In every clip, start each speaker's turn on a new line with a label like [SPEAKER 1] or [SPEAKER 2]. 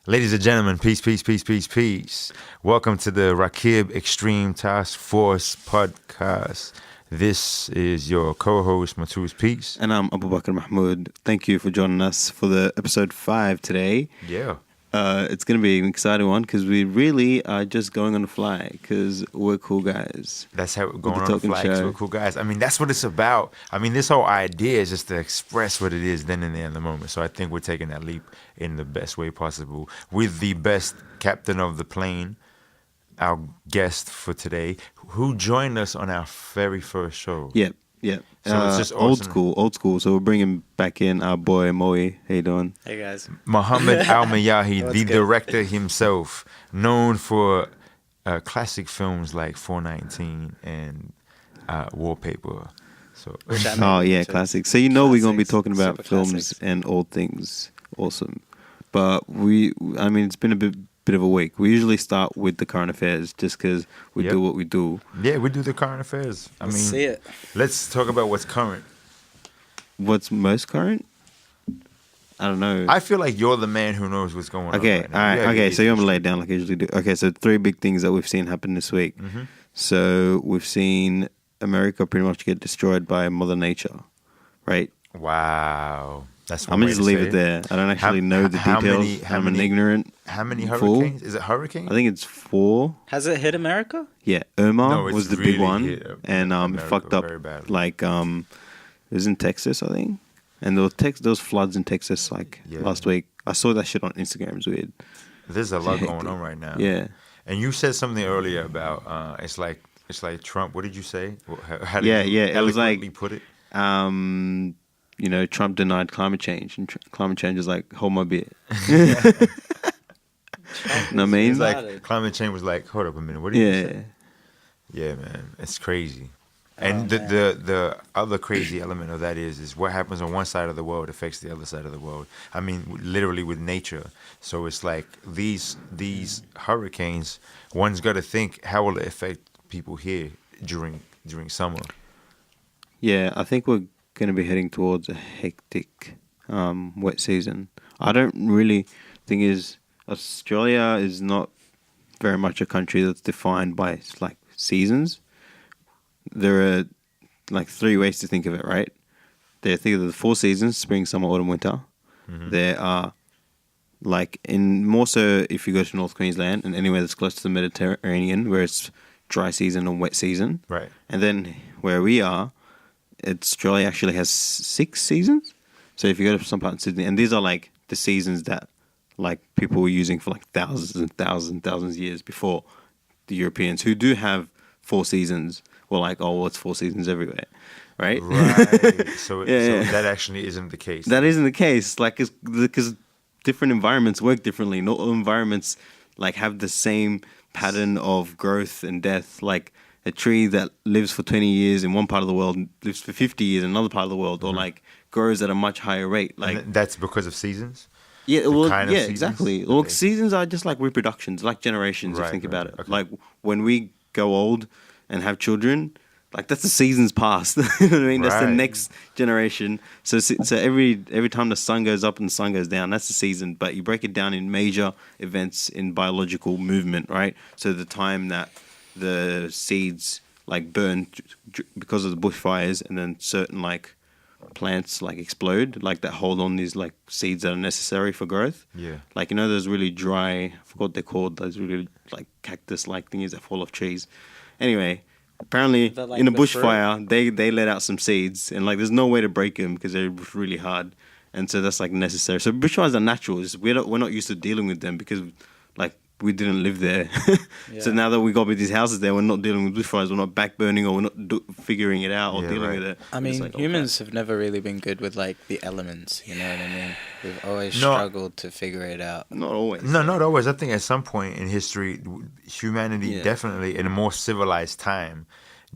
[SPEAKER 1] Ladies and gentlemen, peace, peace, peace, peace, peace. Welcome to the Raqīb Taskforce podcast. This is your co-host, Matuse. Peace.
[SPEAKER 2] And I'm Abubakr Mahmoud. Thank you for joining us for the episode 5 today.
[SPEAKER 1] Yeah.
[SPEAKER 2] It's going to be an exciting one because we really are just going on the fly because we're cool guys.
[SPEAKER 1] That's how we're going on the fly because we're cool guys. I mean, that's what it's about. I mean, this whole idea is just to express what it is then and there in the moment. So I think we're taking that leap in the best way possible with the best captain of the plane, our guest for today, who joined us on our very first show.
[SPEAKER 2] Yep.
[SPEAKER 1] So it's just
[SPEAKER 2] awesome. Old school. So we're bringing back in our boy Moe. How you doing?
[SPEAKER 3] Hey guys.
[SPEAKER 1] Muhammad Al-Mayahi, the director himself, known for classic films like 419 and Wallpaper. So
[SPEAKER 2] classic. So we're gonna be talking about films classics and old things. Awesome. But it's been a bit of a week. We usually start with the current affairs just because we do what we do.
[SPEAKER 1] Yeah, we do the current affairs.
[SPEAKER 3] Let's see it.
[SPEAKER 1] Let's talk about what's current.
[SPEAKER 2] What's most current? I don't know.
[SPEAKER 1] I feel like you're the man who knows what's going on.
[SPEAKER 2] Okay,
[SPEAKER 1] right now.
[SPEAKER 2] all right. Okay, so you're gonna lay it down like I usually do. Okay, so 3 big things that we've seen happen this week.
[SPEAKER 1] Mm-hmm.
[SPEAKER 2] So we've seen America pretty much get destroyed by Mother Nature, right?
[SPEAKER 1] Wow. That's
[SPEAKER 2] I'm going to just leave it there. I don't actually know the details. I'm an ignorant
[SPEAKER 1] How many
[SPEAKER 2] fool.
[SPEAKER 1] hurricanes? Is it hurricane?
[SPEAKER 2] I think it's 4.
[SPEAKER 3] Has it hit America?
[SPEAKER 2] Yeah, Irma
[SPEAKER 1] No,
[SPEAKER 2] was the
[SPEAKER 1] really
[SPEAKER 2] big one.
[SPEAKER 1] hit
[SPEAKER 2] And it fucked up.
[SPEAKER 1] very badly.
[SPEAKER 2] Like, it was in Texas, I think. And there was floods in Texas last week. I saw that shit on Instagram. It's weird.
[SPEAKER 1] There's a lot going on right now.
[SPEAKER 2] Yeah.
[SPEAKER 1] And you said something earlier about it's like Trump. What did you say? How did you
[SPEAKER 2] it was like
[SPEAKER 1] put it?
[SPEAKER 2] Trump denied climate change, and climate change is like, hold my beer.
[SPEAKER 1] You know
[SPEAKER 2] what I mean?
[SPEAKER 1] It's like climate change was like, hold up a minute. What did you say? Yeah, man, it's crazy. And the other crazy element of that is what happens on one side of the world affects the other side of the world. I mean, literally with nature. So it's like these hurricanes. One's got to think, how will it affect people here during summer?
[SPEAKER 2] Yeah, I think we're going to be heading towards a hectic wet season. I don't really think Australia is not very much a country that's defined by like seasons. There are like 3 ways to think of it, right? Think of the 4 seasons: spring, summer, autumn, winter. Mm-hmm. There are more so if you go to North Queensland and anywhere that's close to the Mediterranean, where it's dry season and wet season.
[SPEAKER 1] Right.
[SPEAKER 2] And then where we are, Australia actually has 6 seasons. So if you go to some part of Sydney, and these are like the seasons that like people were using for like thousands and thousands of years before the Europeans, who do have 4 seasons, were like, oh, well, it's 4 seasons everywhere, right?
[SPEAKER 1] Right. So that actually isn't the case.
[SPEAKER 2] That isn't the case, like, because different environments work differently. Not all environments like have the same pattern of growth and death. Like a tree that lives for 20 years in one part of the world lives for 50 years in another part of the world, or like grows at a much higher rate. Like
[SPEAKER 1] that's because of seasons.
[SPEAKER 2] Yeah,
[SPEAKER 1] Seasons?
[SPEAKER 2] exactly. Okay. Well, seasons are just like reproductions, like generations. If you think about it, okay. Like when we go old and have children, like that's the seasons past. You know what I mean? That's the next generation. So every time the sun goes up and the sun goes down, that's the season. But you break it down in major events in biological movement, right? So the time that the seeds like burn because of the bushfires, and then certain like plants like explode, like that hold on these like seeds that are necessary for growth.
[SPEAKER 1] Yeah.
[SPEAKER 2] Like, those really dry, I forgot what they're called, those really like cactus like thingies that fall off trees. Anyway, apparently like in a bushfire, they let out some seeds, and like there's no way to break them because they're really hard, and so that's like necessary. So bushfires are natural. We're not used to dealing with them because like we didn't live there. So now that we got with these houses there, we're not dealing with bushfires. We're not backburning, or we're not figuring it out or dealing with it.
[SPEAKER 3] I mean, humans have never really been good with like the elements. You know what I mean? We've always struggled to figure it out.
[SPEAKER 2] Not always.
[SPEAKER 1] No, not always. I think at some point in history, humanity definitely, in a more civilized time,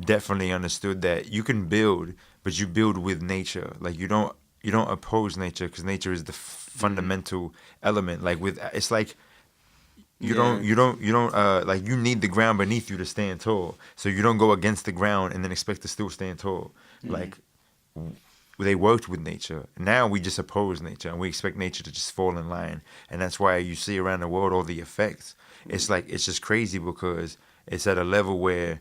[SPEAKER 1] definitely understood that you can build, but you build with nature. Like you don't oppose nature, because nature is the fundamental element. Like it's like. You don't like, you need the ground beneath you to stand tall. So you don't go against the ground and then expect to still stand tall. Mm-hmm. Like they worked with nature. Now we just oppose nature and we expect nature to just fall in line. And that's why you see around the world all the effects. It's like, it's just crazy because it's at a level where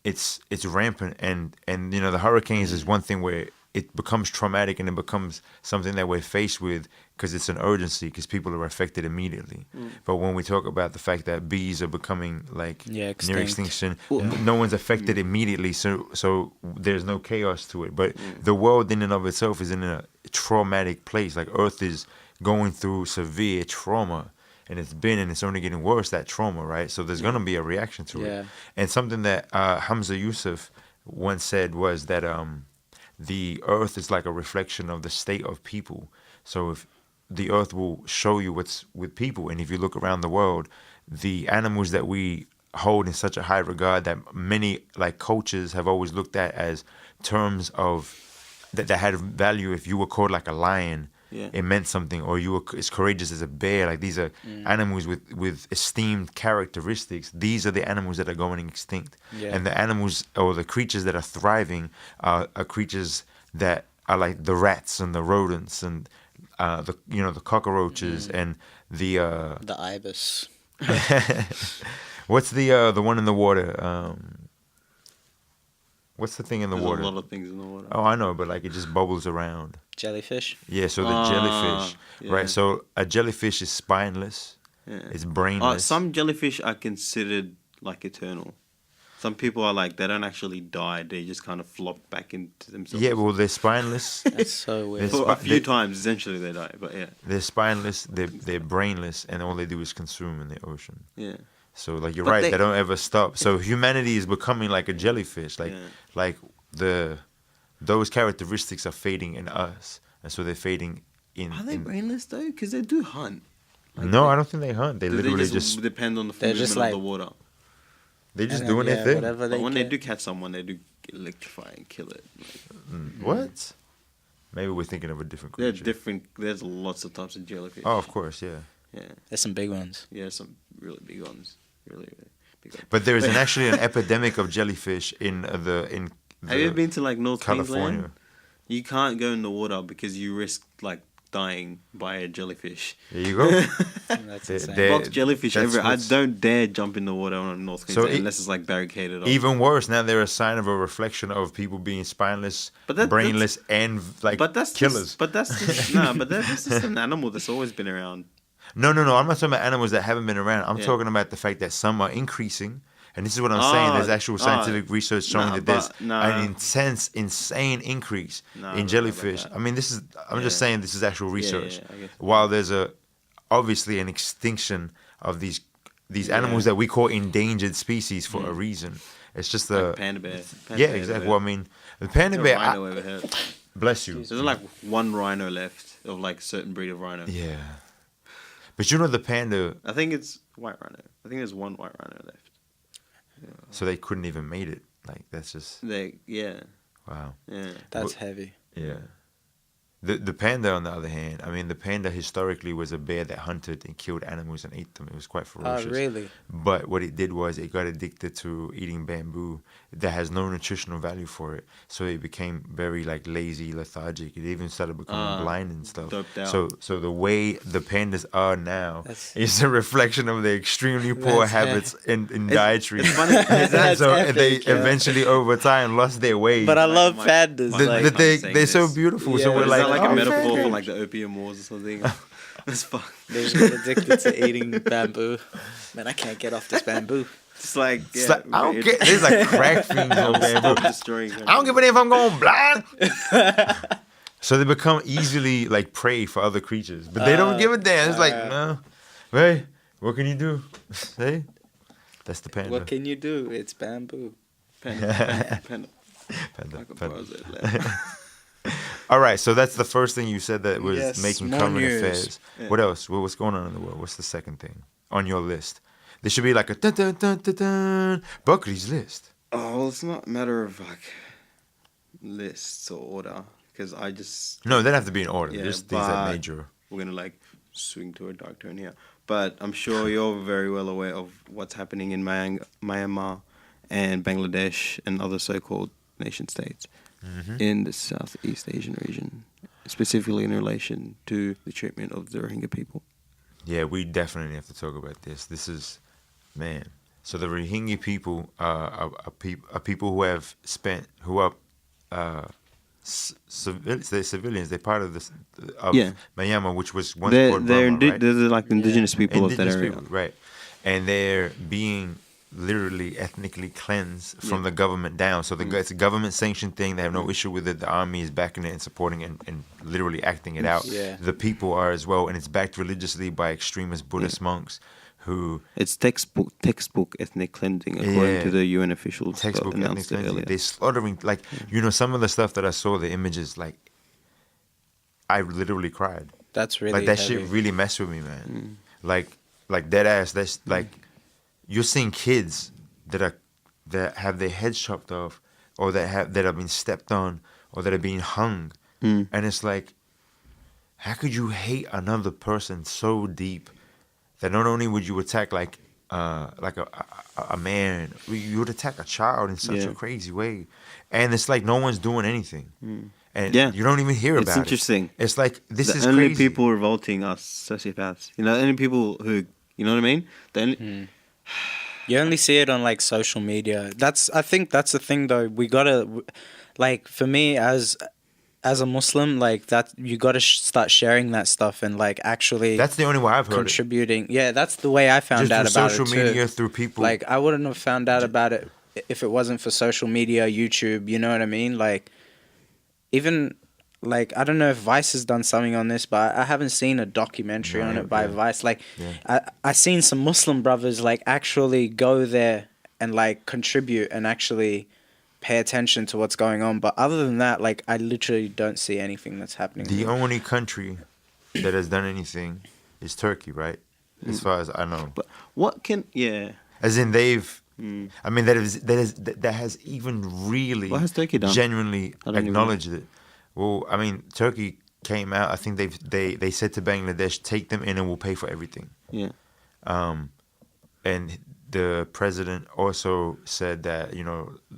[SPEAKER 1] it's rampant. And you know, the hurricanes is one thing where it becomes traumatic and it becomes something that we're faced with because it's an urgency, because people are affected immediately. But when we talk about the fact that bees are becoming like near extinction, no one's affected immediately, so there's no chaos to it. But the world in and of itself is in a traumatic place. Like Earth is going through severe trauma, and it's only getting worse, that trauma, right? So there's going to be a reaction to it. And something that Hamza Yusuf once said was that the earth is like a reflection of the state of people. So if the earth will show you what's with people, and if you look around the world, the animals that we hold in such a high regard that many like cultures have always looked at as terms of that had value. If you were called like a lion, it meant something, or you were as courageous as a bear. Like these are animals with esteemed characteristics. These are the animals that are going extinct. And the animals or the creatures that are thriving are creatures that are like the rats and the rodents and the cockroaches and the
[SPEAKER 3] ibis.
[SPEAKER 1] What's the one in the water? What's the thing in the water?
[SPEAKER 2] There's a lot of things in the water.
[SPEAKER 1] Oh, I know, but like it just bubbles around.
[SPEAKER 3] Jellyfish?
[SPEAKER 1] Yeah, so the jellyfish, right? So a jellyfish is spineless. It's brainless.
[SPEAKER 2] Some jellyfish are considered like eternal. Some people are like, they don't actually die. They just kind of flop back into themselves.
[SPEAKER 1] Yeah, well, they're spineless.
[SPEAKER 3] That's so weird.
[SPEAKER 2] For a few times, essentially, they die. But yeah.
[SPEAKER 1] They're spineless, they're brainless, and all they do is consume in the ocean.
[SPEAKER 2] Yeah.
[SPEAKER 1] So, like, you're right, they don't ever stop. So humanity is becoming like a jellyfish. Like those characteristics are fading in us. And so they're fading in...
[SPEAKER 2] Are they brainless, though? Because they do hunt.
[SPEAKER 1] Like no, I don't think they hunt. They literally just
[SPEAKER 2] depend on the movement of the water.
[SPEAKER 1] They're just doing their thing.
[SPEAKER 2] But when they do catch someone, they do electrify and kill it.
[SPEAKER 1] What? Maybe we're thinking of a different creature.
[SPEAKER 2] They're different. There's lots of types of jellyfish.
[SPEAKER 1] Oh, of course, yeah.
[SPEAKER 3] There's some big ones.
[SPEAKER 2] Yeah, some really big ones. Really, really big ones.
[SPEAKER 1] But there is actually an epidemic of jellyfish in the
[SPEAKER 2] Have you ever been to like North
[SPEAKER 1] California?
[SPEAKER 2] Queensland? You can't go in the water because you risk like dying by a jellyfish.
[SPEAKER 1] There you go.
[SPEAKER 3] That's insane.
[SPEAKER 2] Box jellyfish everywhere. I don't dare jump in the water on North Queensland unless it's like barricaded off.
[SPEAKER 1] Even worse, now they're a sign of a reflection of people being spineless, brainless, and like killers.
[SPEAKER 2] That's just an animal that's always been around.
[SPEAKER 1] No. I'm not talking about animals that haven't been around. I'm talking about the fact that some are increasing. And this is what I'm saying. There's actual scientific research showing that there's an insane increase in jellyfish. I mean, I'm just saying this is actual research. While there's obviously an extinction of these animals that we call endangered species for a reason. It's just
[SPEAKER 2] like panda bear.
[SPEAKER 1] Exactly. Well, I mean, the panda bear.
[SPEAKER 2] Rhino over here.
[SPEAKER 1] Bless you.
[SPEAKER 2] There's like one rhino left of like a certain breed of rhino.
[SPEAKER 1] Yeah. But you know the panda.
[SPEAKER 2] I think it's white rhino. I think there's one white rhino left.
[SPEAKER 1] So they couldn't even mate it. Like that's just.
[SPEAKER 2] Wow.
[SPEAKER 3] Yeah. That's heavy.
[SPEAKER 1] Yeah. The panda, on the other hand, I mean, the panda historically was a bear that hunted and killed animals and ate them. It was quite ferocious.
[SPEAKER 3] Oh, really?
[SPEAKER 1] But what it did was it got addicted to eating bamboo that has no nutritional value for it. So it became very like lazy, lethargic. It even started becoming blind and stuff.
[SPEAKER 2] Doped out.
[SPEAKER 1] So the way the pandas are now is a reflection of their extremely poor habits in dietary.
[SPEAKER 2] It's funny.
[SPEAKER 1] So epic, they eventually over time lost their way.
[SPEAKER 3] But I love pandas.
[SPEAKER 1] They're so beautiful. So we're like
[SPEAKER 2] a metaphor for like the opium wars or something. That's fun.
[SPEAKER 3] They just get addicted to eating bamboo. Man, I can't get off this bamboo.
[SPEAKER 2] It's like,
[SPEAKER 1] I don't get. There's like crack fiends on bamboo. I don't give a damn if I'm going blind. So they become easily like prey for other creatures, but they don't give a damn. It's like, no, hey, what can you do? Hey, that's the panda.
[SPEAKER 3] What can you do? It's bamboo.
[SPEAKER 2] Panda.
[SPEAKER 1] All right, so that's the first thing you said that was making current affairs. Yeah. What else? What's going on in the world? What's the second thing on your list? There should be like a dun dun dun dun dun Buckley's list.
[SPEAKER 2] Oh, well, it's not a matter of like lists or order because I just
[SPEAKER 1] no, they don't have to be in order.
[SPEAKER 2] Yeah,
[SPEAKER 1] just things that major.
[SPEAKER 2] We're gonna like swing to a dark turn here, but I'm sure you're very well aware of what's happening in Myanmar and Bangladesh and other so-called nation states. in the Southeast Asian region, specifically in relation to the treatment of the Rohingya people.
[SPEAKER 1] Yeah, we definitely have to talk about this. This is, man. So the Rohingya people are people who are civilians. They're civilians. They're part of Myanmar, which was once called Burma, right?
[SPEAKER 2] They're like the indigenous people of that area.
[SPEAKER 1] People, right. And they're being literally ethnically cleansed from the government down. So it's a government sanctioned thing. They have no issue with it. The army is backing it and supporting it and literally acting it out.
[SPEAKER 3] Yeah.
[SPEAKER 1] The people are as well, and it's backed religiously by extremist Buddhist monks who...
[SPEAKER 2] It's textbook ethnic cleansing according to the UN officials.
[SPEAKER 1] Textbook ethnic cleansing. They're slaughtering, like, some of the stuff that I saw, the images, like, I literally cried.
[SPEAKER 3] That's really
[SPEAKER 1] like that
[SPEAKER 3] heavy.
[SPEAKER 1] shit really messed with me, man. Like dead ass. That's like you're seeing kids that have their heads chopped off, or that have been stepped on, or that are being hung, and it's like, how could you hate another person so deep that not only would you attack like a man, you would attack a child in such a crazy way, and it's like no one's doing anything. And you don't even hear about it.
[SPEAKER 2] It's interesting.
[SPEAKER 1] It's like, this is
[SPEAKER 2] only
[SPEAKER 1] crazy.
[SPEAKER 2] People revolting are sociopaths. The only people who, you know what I mean?
[SPEAKER 3] You only see it on like social media. I think that's the thing though. We gotta, like, for me as a Muslim, like that, you gotta start sharing that stuff and like actually.
[SPEAKER 1] That's the only way I've heard
[SPEAKER 3] contributing. Yeah, that's the way I found out about it too.
[SPEAKER 1] Social media, through people.
[SPEAKER 3] Like, I wouldn't have found out about it if it wasn't for social media, YouTube. You know what I mean? Like. Even, like, I don't know if Vice has done something on this, but I haven't seen a documentary on it by Vice. Like, I seen some Muslim brothers, like, actually go there and, like, contribute and actually pay attention to what's going on. But other than that, like, I literally don't see anything that's happening.
[SPEAKER 1] The only country that has done anything is Turkey, right? As far as I know.
[SPEAKER 2] But what can...
[SPEAKER 1] As in they've... I mean, that has even really
[SPEAKER 2] what has Turkey done?
[SPEAKER 1] Genuinely acknowledged it. Well, I mean, Turkey came out. I think they said to Bangladesh, take them in and we'll pay for everything. Yeah. And the president also said that,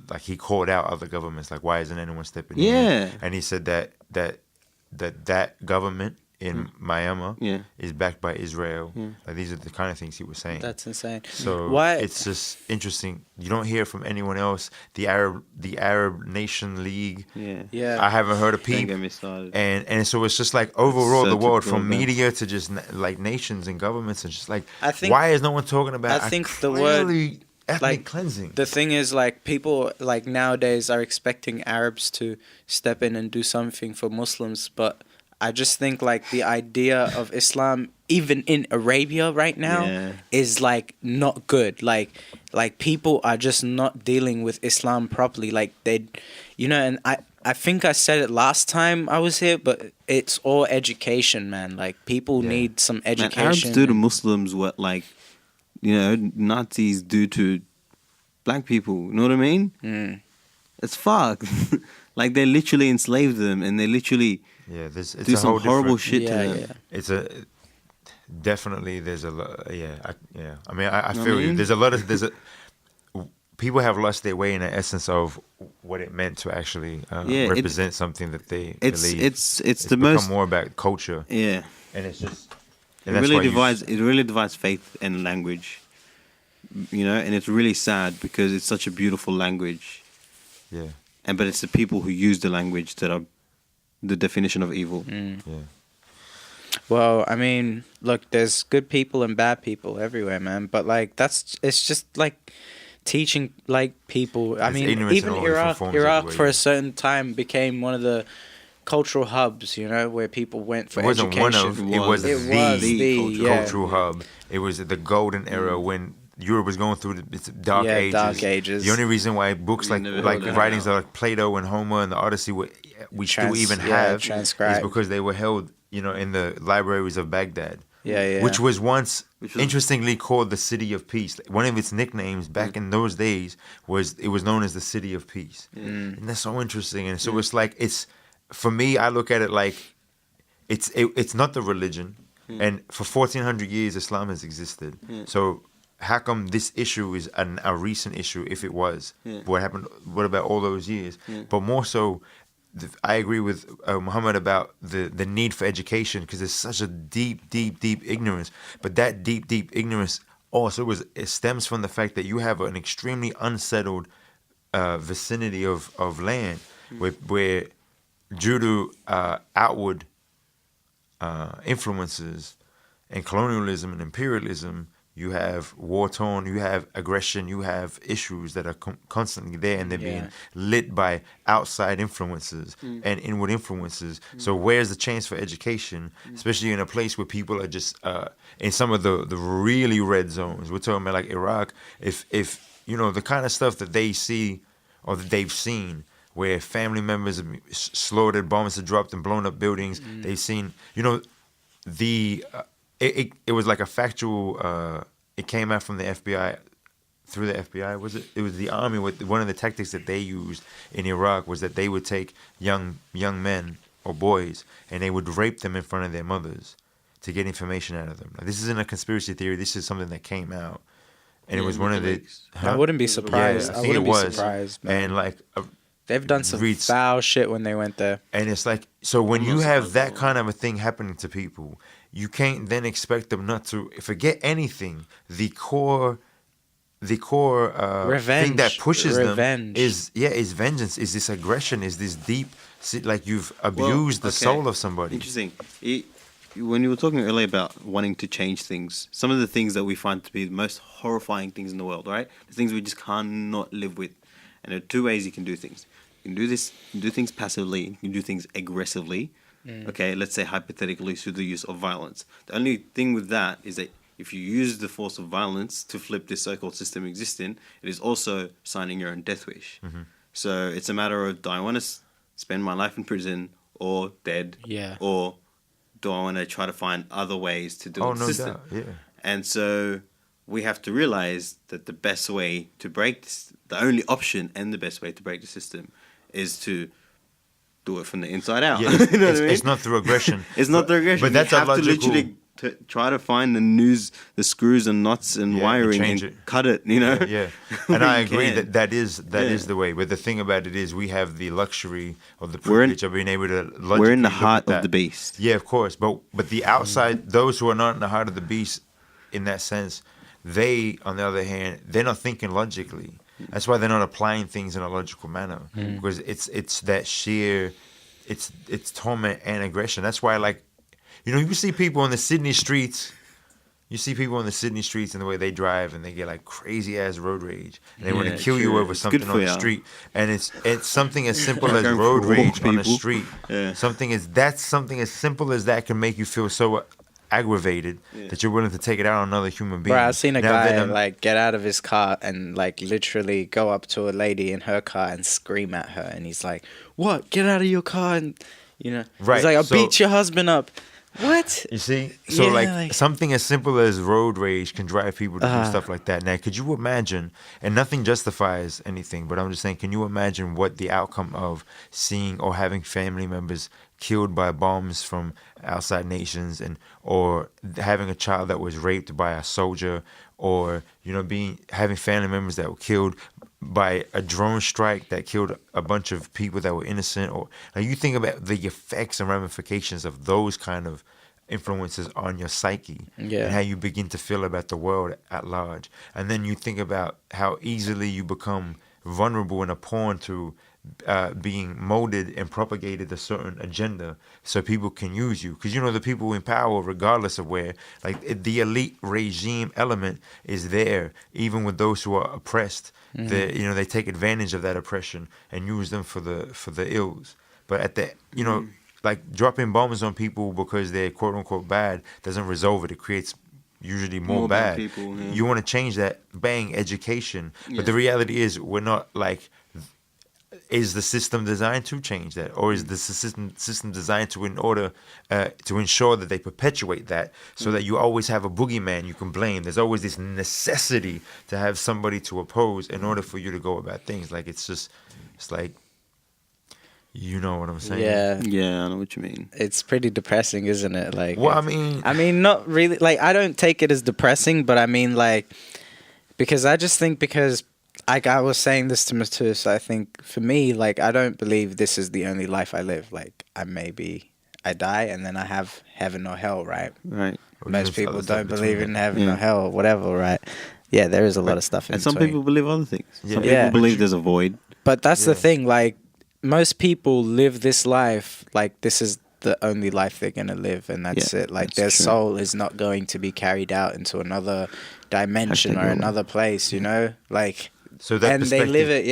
[SPEAKER 1] like, he called out other governments, like, why isn't anyone stepping in?
[SPEAKER 2] Yeah.
[SPEAKER 1] And he said that government in Myanmar is backed by Israel. Like, these are the kind of things he was saying.
[SPEAKER 3] That's insane.
[SPEAKER 1] So it's just interesting. You don't hear from anyone else. The Arab Nation League. Yeah. I haven't heard of people. And so it's just like overall the world, from media to just like nations and governments, and just like, why is no one talking about?
[SPEAKER 3] I think the word
[SPEAKER 1] ethnic
[SPEAKER 3] like
[SPEAKER 1] cleansing.
[SPEAKER 3] The thing is, like, people like nowadays are expecting Arabs to step in and do something for Muslims, but I just think, like, the idea of Islam, even in Arabia right now, is, like, not good. Like people are just not dealing with Islam properly. Like, and I think I said it last time I was here, but it's all education, man. Like, people need some education.
[SPEAKER 2] Man, Arabs do to Muslims what, like, Nazis do to black people. You know what I mean? It's fucked. Like, they literally enslaved them, and they literally...
[SPEAKER 1] it's
[SPEAKER 2] do some horrible shit to them.
[SPEAKER 1] Yeah. It's definitely there's a lot. I mean, I feel you. There's a lot of people have lost their way in the essence of what it meant to actually represent something that they believe.
[SPEAKER 2] It's the
[SPEAKER 1] become
[SPEAKER 2] most
[SPEAKER 1] more about culture.
[SPEAKER 2] Yeah,
[SPEAKER 1] and it's just
[SPEAKER 2] it really divides faith and language. And it's really sad because it's such a beautiful language.
[SPEAKER 1] Yeah,
[SPEAKER 2] but it's the people who use the language that are the definition of evil.
[SPEAKER 1] Yeah.
[SPEAKER 3] Well, I mean, look, there's good people and bad people everywhere, man. But like, it's just like teaching like people. I mean, even Iraq for a certain time became one of the cultural hubs, where people went for education.
[SPEAKER 1] It was the cultural hub. It was the golden era when Europe was going through its dark ages. The only reason why books like writings like Plato and Homer and the Odyssey we still even have is because they were held, in the libraries of Baghdad. Which was once interestingly called the City of Peace. One of its nicknames back in those days was known as the City of Peace. And that's so interesting. And so it's like, for me, I look at it like it's not the religion. And for 1400 years, Islam has existed. So how come this issue is a recent issue if it was? What happened? What about all those years? But more so, I agree with Muhammad about the need for education, because there's such a deep ignorance. But that deep ignorance also it stems from the fact that you have an extremely unsettled vicinity of land where due to outward influences and colonialism and imperialism, you have war-torn, you have aggression, you have issues that are constantly there, and they're being lit by outside influences and inward influences. So where's the chance for education, especially in a place where people are just in some of the really red zones? We're talking about like Iraq. If you know the kind of stuff that they see or that they've seen, where family members are slaughtered, bombs are dropped and blown up buildings. They've seen, you know, it was like a factual. It came out from the FBI, through the FBI. Was it? It was the army. One of the tactics that they used in Iraq was that they would take young men or boys and they would rape them in front of their mothers to get information out of them. Now, this isn't a conspiracy theory. This is something that came out, and it was one of the.
[SPEAKER 3] I wouldn't be surprised.
[SPEAKER 1] Yeah, I think it was. Man. And like.
[SPEAKER 3] They've done some foul shit when they went there.
[SPEAKER 1] And it's like, so when you have that kind of a thing happening to people, you can't then expect them not to forget anything. The core
[SPEAKER 3] revenge.
[SPEAKER 1] thing that pushes
[SPEAKER 3] them
[SPEAKER 1] is vengeance, is this aggression, is this deep, like you've abused the soul of somebody.
[SPEAKER 2] Interesting. When you were talking earlier about wanting to change things, some of the things that we find to be the most horrifying things in the world, right? The things we just cannot live with. And there are two ways you can do things. You can do this, you can do things passively, you can do things aggressively. Okay, let's say hypothetically through the use of violence. The only thing with that is that if you use the force of violence to flip this so-called system existing, it is also signing your own death wish. So it's a matter of, do I want to spend my life in prison or dead? Or do I want to try to find other ways to do the system?
[SPEAKER 1] Doubt. Yeah.
[SPEAKER 2] And so we have to realize that the best way to break this, the only option and the best way to break the system is to do it from the inside out.
[SPEAKER 1] Yeah,
[SPEAKER 2] you know what I mean?
[SPEAKER 1] It's not through aggression.
[SPEAKER 2] It's not through aggression.
[SPEAKER 1] But that's
[SPEAKER 2] you have
[SPEAKER 1] logical...
[SPEAKER 2] to literally try to find the screws and nuts and wiring and cut it, you know?
[SPEAKER 1] Yeah. And I agree that is the way. But the thing about it is we have the luxury or the privilege of being able to logically
[SPEAKER 2] we're in the heart of the beast.
[SPEAKER 1] Yeah, of course. But the outside, those who are not in the heart of the beast in that sense, they, on the other hand, they're not thinking logically. That's why they're not applying things in a logical manner, because it's that sheer, it's torment and aggression. That's why, like, you know, you see people on the Sydney streets. You see people on the Sydney streets and the way they drive, and they get like crazy ass road rage, and they want to kill you over something on the street. And it's something as simple as road rage on the street. Something as simple as that can make you feel so aggravated that you're willing to take it out on another human being.
[SPEAKER 3] Bro, I've seen a guy like get out of his car and like literally go up to a lady in her car and scream at her, and he's like, "What? Get out of your car!" And you know, he's like, "I'll beat your husband up." What?
[SPEAKER 1] You see? So like something as simple as road rage can drive people to do stuff like that. Now, could you imagine, and nothing justifies anything, but I'm just saying, can you imagine what the outcome of seeing or having family members killed by bombs from outside nations, and or having a child that was raped by a soldier, or, you know, having family members that were killed by a drone strike that killed a bunch of people that were innocent? Or now you think about the effects and ramifications of those kind of influences on your psyche, and how you begin to feel about the world at large. And then you think about how easily you become vulnerable and a pawn to being molded and propagated a certain agenda so people can use you. Because, you know, the people in power, regardless of where, like the elite regime element is there, even with those who are oppressed. They take advantage of that oppression and use them for the ills. But at the, you know, like dropping bombs on people because they're quote unquote bad doesn't resolve it. It creates usually more bad people. You want to change that, bang, education. But the reality is, we're not like, is the system designed to change that, or is the system designed to to ensure that they perpetuate that, so that you always have a boogeyman you can blame? There's always this necessity to have somebody to oppose in order for you to go about things. Like it's like, you know what I'm saying?
[SPEAKER 2] Yeah, I know what you mean.
[SPEAKER 3] It's pretty depressing, isn't it? Like,
[SPEAKER 1] well,
[SPEAKER 3] I mean, not really. Like, I don't take it as depressing, but I mean, like, Because I just think like I was saying this to Matuse, I think for me, like I don't believe this is the only life I live. Like I die and then I have heaven or hell, right?
[SPEAKER 2] Right.
[SPEAKER 3] Most people don't believe in heaven or hell or whatever, right? Yeah, there is a lot of stuff in
[SPEAKER 2] and
[SPEAKER 3] between.
[SPEAKER 2] some people believe other things.
[SPEAKER 1] Yeah.
[SPEAKER 2] Some people believe there's a void.
[SPEAKER 3] But that's the thing, like most people live this life like this is the only life they're going to live, and that's it. Like their soul is not going to be carried out into another dimension or another place, you know? Like,
[SPEAKER 1] so that
[SPEAKER 3] and they live it,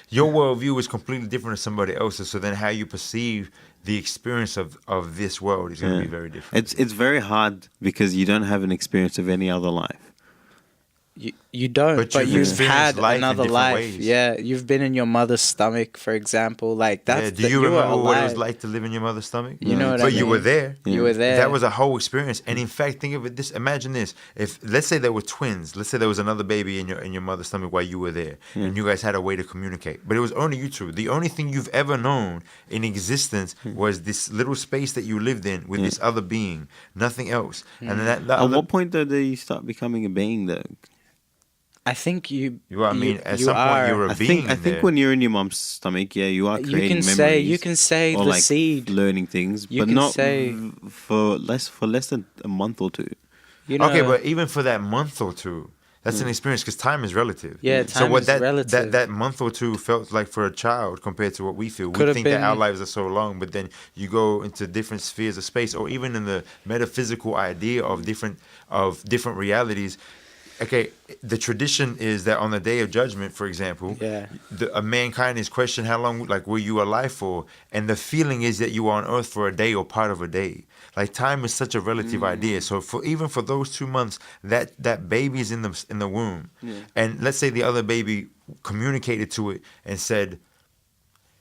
[SPEAKER 1] your worldview is completely different to somebody else's, so then how you perceive the experience of this world is going to be very different.
[SPEAKER 2] It's very hard because you don't have an experience of any other life.
[SPEAKER 3] You don't, but you've had another life.
[SPEAKER 1] Ways.
[SPEAKER 3] Yeah, you've been in your mother's stomach, for example. Like that's.
[SPEAKER 1] Do you remember what it was like to live in your mother's stomach?
[SPEAKER 3] You know what I mean?
[SPEAKER 1] But you were there.
[SPEAKER 3] You were there.
[SPEAKER 1] That was a whole experience. And in fact, think of it this. Imagine this: if let's say there were twins, let's say there was another baby in your mother's stomach while you were there, and you guys had a way to communicate, but it was only you two. The only thing you've ever known in existence was this little space that you lived in with this other being, nothing else. And then
[SPEAKER 2] at what point though do you start becoming a being though?
[SPEAKER 3] I think you.
[SPEAKER 1] At some point you're a being.
[SPEAKER 2] I think when you're in your mom's stomach, you are creating memories.
[SPEAKER 3] You can say
[SPEAKER 2] or
[SPEAKER 3] the
[SPEAKER 2] like
[SPEAKER 3] seed,
[SPEAKER 2] learning things,
[SPEAKER 3] you
[SPEAKER 2] but
[SPEAKER 3] can
[SPEAKER 2] not
[SPEAKER 3] say,
[SPEAKER 2] for less than a month or two.
[SPEAKER 3] You know,
[SPEAKER 1] okay, but even for that month or two, that's an experience because time is relative.
[SPEAKER 3] Yeah, time is relative.
[SPEAKER 1] That month or two felt like for a child compared to what we feel. We think that our lives are so long, but then you go into different spheres of space, or even in the metaphysical idea of different realities. Okay, the tradition is that on the day of judgment, for example, a mankind is questioned how long, like, were you alive for? And the feeling is that you were on earth for a day or part of a day. Like, time is such a relative idea. So even for those 2 months, that baby is in the womb. Yeah. And let's say the other baby communicated to it and said,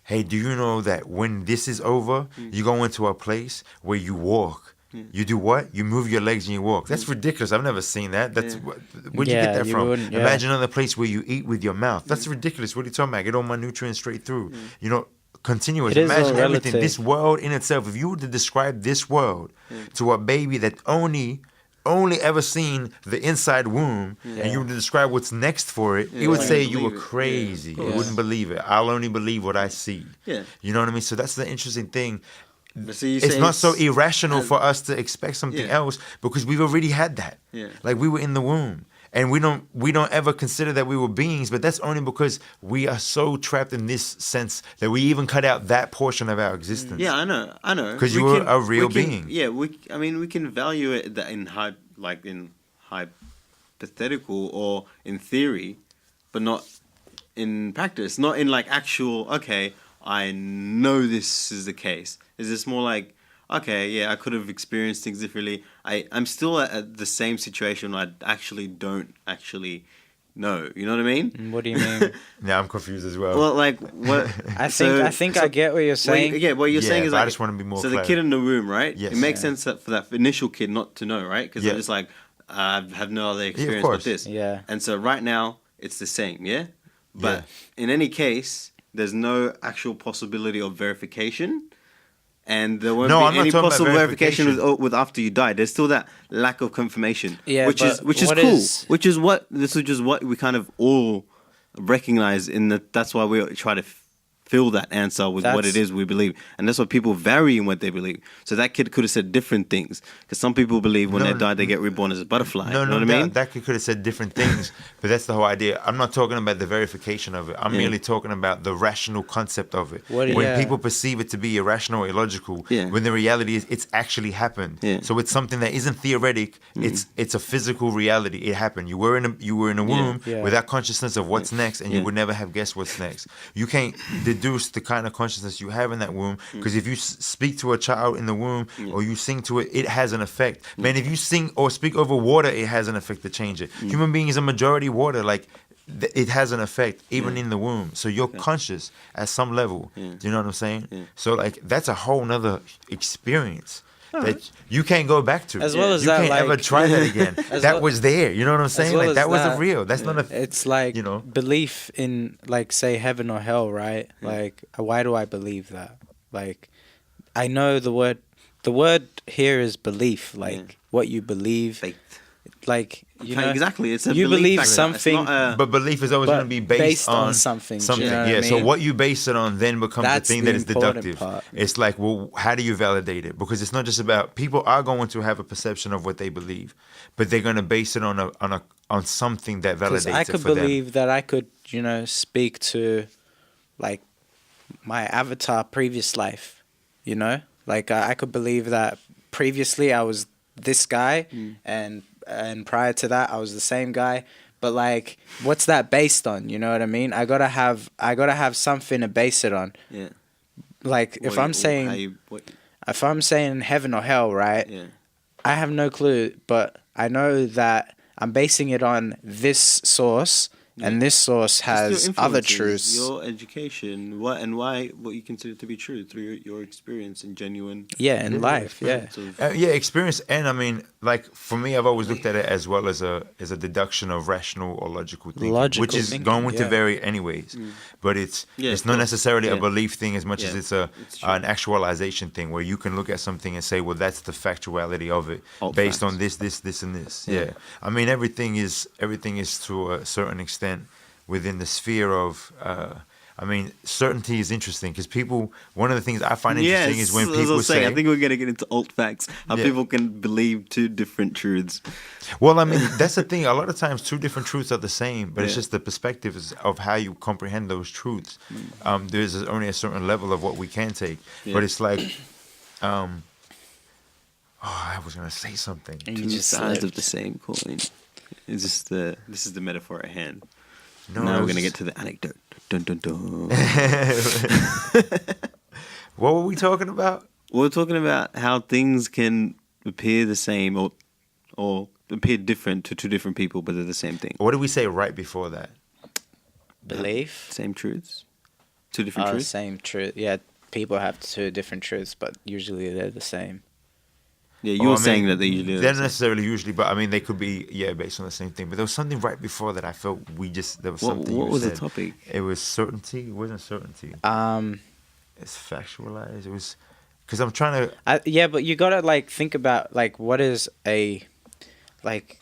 [SPEAKER 1] hey, do you know that when this is over, you go into a place where you walk? You do what? You move your legs and you walk. That's ridiculous. I've never seen that. That's where'd you get that from? Imagine another place where you eat with your mouth. That's ridiculous. What are you talking about? I get all my nutrients straight through. You know, continuous. Imagine everything. This world in itself. If you were to describe this world to a baby that only ever seen the inside womb, and you were to describe what's next for it, it would say you were crazy. You wouldn't believe it. I'll only believe what I see. Yeah. You know what I mean? So that's the interesting thing. So it's not so irrational for us to expect something else because we've already had that. Yeah. Like we were in the womb, and we don't ever consider that we were beings, but that's only because we are so trapped in this sense that we even cut out that portion of our existence.
[SPEAKER 2] Yeah, I know.
[SPEAKER 1] Because you were a real being.
[SPEAKER 2] Yeah, we can value it in hypothetical or in theory, but not in practice. Not in like actual. Okay, I know this is the case. Is this more like, okay, yeah, I could have experienced things differently. I'm still at the same situation. I don't actually know. You know what I mean?
[SPEAKER 3] What do you mean?
[SPEAKER 1] Yeah, I'm confused as well.
[SPEAKER 2] Well, like what?
[SPEAKER 3] I think I get what you're saying.
[SPEAKER 2] What you're saying is like,
[SPEAKER 1] I just want to be more.
[SPEAKER 2] So
[SPEAKER 1] clear.
[SPEAKER 2] the kid in the room, right?
[SPEAKER 1] Yes.
[SPEAKER 2] It makes sense that for that initial kid not to know, right? Because they're just like, I have no other experience with this.
[SPEAKER 3] Yeah.
[SPEAKER 2] And so right now it's the same, yeah. But in any case, there's no actual possibility of verification. And there won't be any possible verification with after you die. There's still that lack of confirmation, which is cool. Which is what we kind of all recognize in that. That's why we try to fill that answer with what it is we believe, and that's why people vary in what they believe. So that kid could have said different things because some people believe when they die they get reborn as a butterfly.
[SPEAKER 1] No,
[SPEAKER 2] you know what I mean?
[SPEAKER 1] That kid could have said different things, but that's the whole idea. I'm not talking about the verification of it. I'm merely talking about the rational concept of it. When people perceive it to be irrational or illogical, when the reality is it's actually happened. So it's something that isn't theoretic. It's a physical reality. It happened. You were in a womb without consciousness of what's next, and you would never have guessed what's next. You can't deduce the kind of consciousness you have in that womb because if you speak to a child in the womb or you sing to it, it has an effect. Man, if you sing or speak over water, it has an effect to change it. Human being is a majority water. Like it has an effect even in the womb. So you're conscious at some level. Do you know what I'm saying? So like that's a whole nother experience that you can't go back to.
[SPEAKER 3] As well as
[SPEAKER 1] you
[SPEAKER 3] that,
[SPEAKER 1] can't ever try that again. That was there. You know what I'm saying? Like that wasn't real. That's not a.
[SPEAKER 3] It's like belief in like say heaven or hell, right? Like why do I believe that? Like I know the word here is belief. Like what you believe.
[SPEAKER 2] Faith.
[SPEAKER 3] Like You know,
[SPEAKER 2] exactly. It's a
[SPEAKER 3] you
[SPEAKER 2] belief
[SPEAKER 3] believe
[SPEAKER 2] factor.
[SPEAKER 3] something,
[SPEAKER 1] but belief is always going to be based on
[SPEAKER 3] something.
[SPEAKER 1] Something.
[SPEAKER 3] You know what I
[SPEAKER 1] So
[SPEAKER 3] mean?
[SPEAKER 1] what you base it on then becomes
[SPEAKER 3] That's
[SPEAKER 1] the thing
[SPEAKER 3] the
[SPEAKER 1] that is
[SPEAKER 3] important
[SPEAKER 1] deductive.
[SPEAKER 3] part.
[SPEAKER 1] It's like, well, how do you validate it? Because it's not just about people are going to have a perception of what they believe, but they're going to base it on something that validates it for them.
[SPEAKER 3] I could believe that I could, you know, speak to, like, my avatar previous life. You know, like I could believe that previously I was this guy, and prior to that I was the same guy. But like, what's that based on? You know what I mean? I gotta have something to base it on.
[SPEAKER 2] Yeah.
[SPEAKER 3] Like if I'm saying heaven or hell, right?
[SPEAKER 2] Yeah.
[SPEAKER 3] I have no clue, but I know that I'm basing it on this source, and this source has other truths.
[SPEAKER 2] Your education, what you consider to be true through your experience and genuine.
[SPEAKER 3] Yeah, in life. Yeah.
[SPEAKER 1] Experience, and I mean, like for me, I've always looked at it as well as a deduction of rational or logical thinking, which is going to vary anyways. But it's not necessarily a belief thing as much as it's an actualization thing, where you can look at something and say, well, that's the factuality of it based on this, and this. Yeah. I mean, everything is to a certain extent within the sphere of. I mean, certainty is interesting because people. One of the things I find interesting is when people say.
[SPEAKER 2] I think we're going to get into alt facts. How people can believe two different truths.
[SPEAKER 1] Well, I mean, that's the thing. A lot of times, two different truths are the same, but it's just the perspectives of how you comprehend those truths. There's only a certain level of what we can take, but it's like. I was gonna say something.
[SPEAKER 2] Two sides of the same coin. This is the metaphor at hand.
[SPEAKER 1] No,
[SPEAKER 2] now we're gonna get to the anecdote. Dun dun dun.
[SPEAKER 1] What were we talking about?
[SPEAKER 2] We're talking about how things can appear the same or appear different to two different people, but they're the same thing.
[SPEAKER 1] What did we say right before that?
[SPEAKER 3] Belief.
[SPEAKER 2] Same truths. Two different truths.
[SPEAKER 3] Same truth. Yeah, people have two different truths, but usually they're the same.
[SPEAKER 2] Yeah, you were saying that they usually
[SPEAKER 1] they're not necessarily usually, but I mean they could be based on the same thing. But there was something right before that I felt there was something.
[SPEAKER 2] What was
[SPEAKER 1] said.
[SPEAKER 2] the topic?
[SPEAKER 1] It was certainty. It wasn't certainty. It's factualized. It was because I'm trying to.
[SPEAKER 3] But you gotta like think about like what is a like.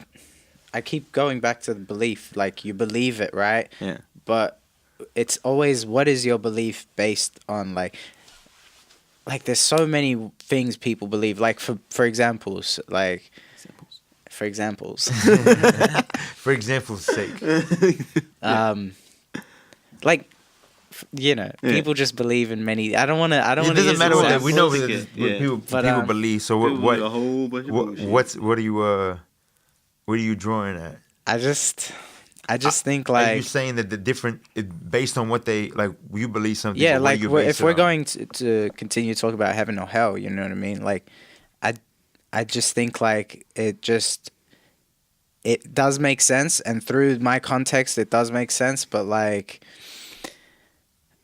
[SPEAKER 3] I keep going back to the belief. Like you believe it, right?
[SPEAKER 2] Yeah.
[SPEAKER 3] But it's always what is your belief based on like. Like there's so many things people believe. Like for examples, like for examples,
[SPEAKER 1] for example's sake,
[SPEAKER 3] like you know, people just believe in many. I don't want to.
[SPEAKER 1] It doesn't matter what we know. People believe. So what are you drawing at?
[SPEAKER 3] I just think like.
[SPEAKER 1] Are you saying that the different based on what they like? You believe something.
[SPEAKER 3] Yeah, like if we're going to continue to talk about heaven or hell, you know what I mean? Like, I just think like it does make sense, and through my context, it does make sense. But like,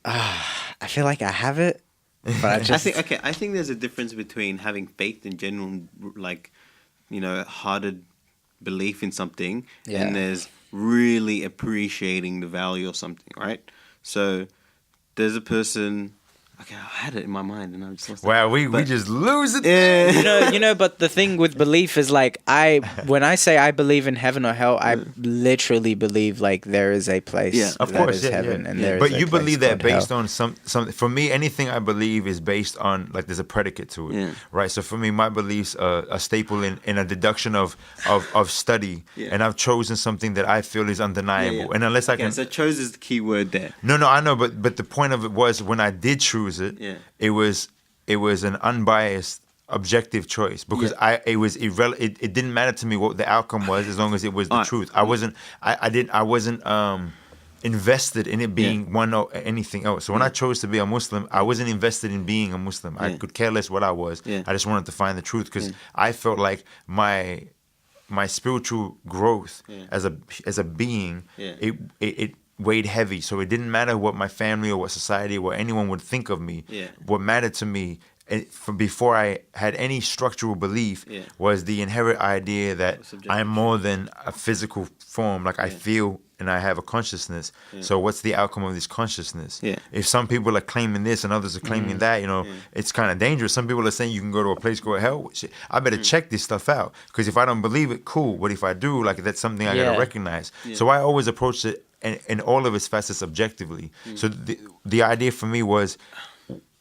[SPEAKER 3] I feel like I have it, but I just.
[SPEAKER 2] I think there's a difference between having faith and genuine, like, you know, hearted belief in something, and there's really appreciating the value of something, right? So there's a person. Okay, I had it in my mind and I just lost it.
[SPEAKER 1] Wow, we just lose it.
[SPEAKER 2] Yeah.
[SPEAKER 3] You know, but the thing with belief is like when I say I believe in heaven or hell, I literally believe like there is a place
[SPEAKER 1] of course,
[SPEAKER 3] that is heaven and there is
[SPEAKER 1] But
[SPEAKER 3] a
[SPEAKER 1] you
[SPEAKER 3] place
[SPEAKER 1] believe that based
[SPEAKER 3] hell.
[SPEAKER 1] on some. For me, anything I believe is based on like there's a predicate to it, right? So for me, my beliefs are a staple in a deduction of study, and I've chosen something that I feel is undeniable, and unless I can.
[SPEAKER 2] So chose is the key word there.
[SPEAKER 1] No, I know, but the point of it was when I did choose it, it was an unbiased, objective choice because it didn't matter to me what the outcome was as long as it was the truth. I wasn't invested in it being one or anything else. So when I chose to be a Muslim, I wasn't invested in being a Muslim. I could care less what I was. I just wanted to find the truth because I felt like my spiritual growth as a being, it weighed heavy. So it didn't matter what my family or what society or what anyone would think of me. What mattered to me from before I had any structural belief, was the inherent idea that I'm more than a physical form. Like I feel and I have a consciousness. So what's the outcome of this consciousness? If some people are claiming this and others are claiming that, you know, it's kind of dangerous. Some people are saying you can go to a place called hell. I better check this stuff out, because if I don't believe it, cool. But if I do, like, that's something I gotta recognize. So I always approached it in all of its facets objectively. So the idea for me was,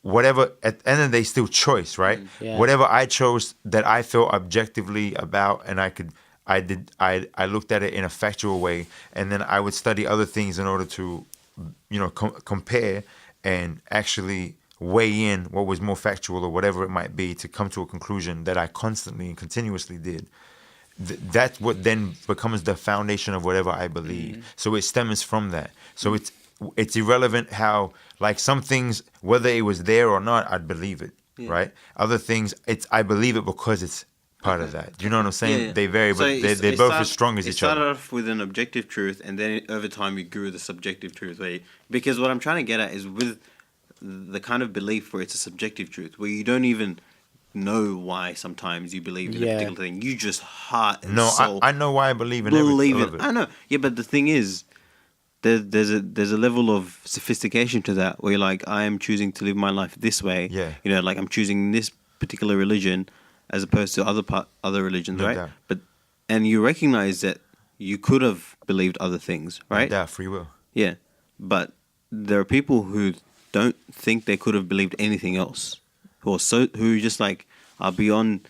[SPEAKER 1] whatever, at the end of the day, still choice, right? Whatever I chose that I felt objectively about, and I looked at it in a factual way, and then I would study other things in order to, you know, compare and actually weigh in what was more factual or whatever it might be to come to a conclusion that I constantly and continuously did. That's what then becomes the foundation of whatever I believe. So it stems from that. So it's irrelevant how, like, some things, whether it was there or not, I'd believe it, right? Other things, I believe it because it's part of that. Do you know what I'm saying? They vary, but they're both as strong as each other.
[SPEAKER 2] It started off with an objective truth, and then over time you grew the subjective truth. Because what I'm trying to get at is with the kind of belief where it's a subjective truth, where you don't even know why sometimes you believe in a particular thing. You just heart and soul.
[SPEAKER 1] I know why I believe in everything.
[SPEAKER 2] I know. Yeah, but the thing is, there's a level of sophistication to that where you're like, I am choosing to live my life this way.
[SPEAKER 1] Yeah.
[SPEAKER 2] You know, like I'm choosing this particular religion as opposed to other religions,
[SPEAKER 1] No
[SPEAKER 2] right?
[SPEAKER 1] doubt.
[SPEAKER 2] And you recognize that you could have believed other things, right?
[SPEAKER 1] Yeah, free will.
[SPEAKER 2] Yeah. But there are people who don't think they could have believed anything else, who just like are beyond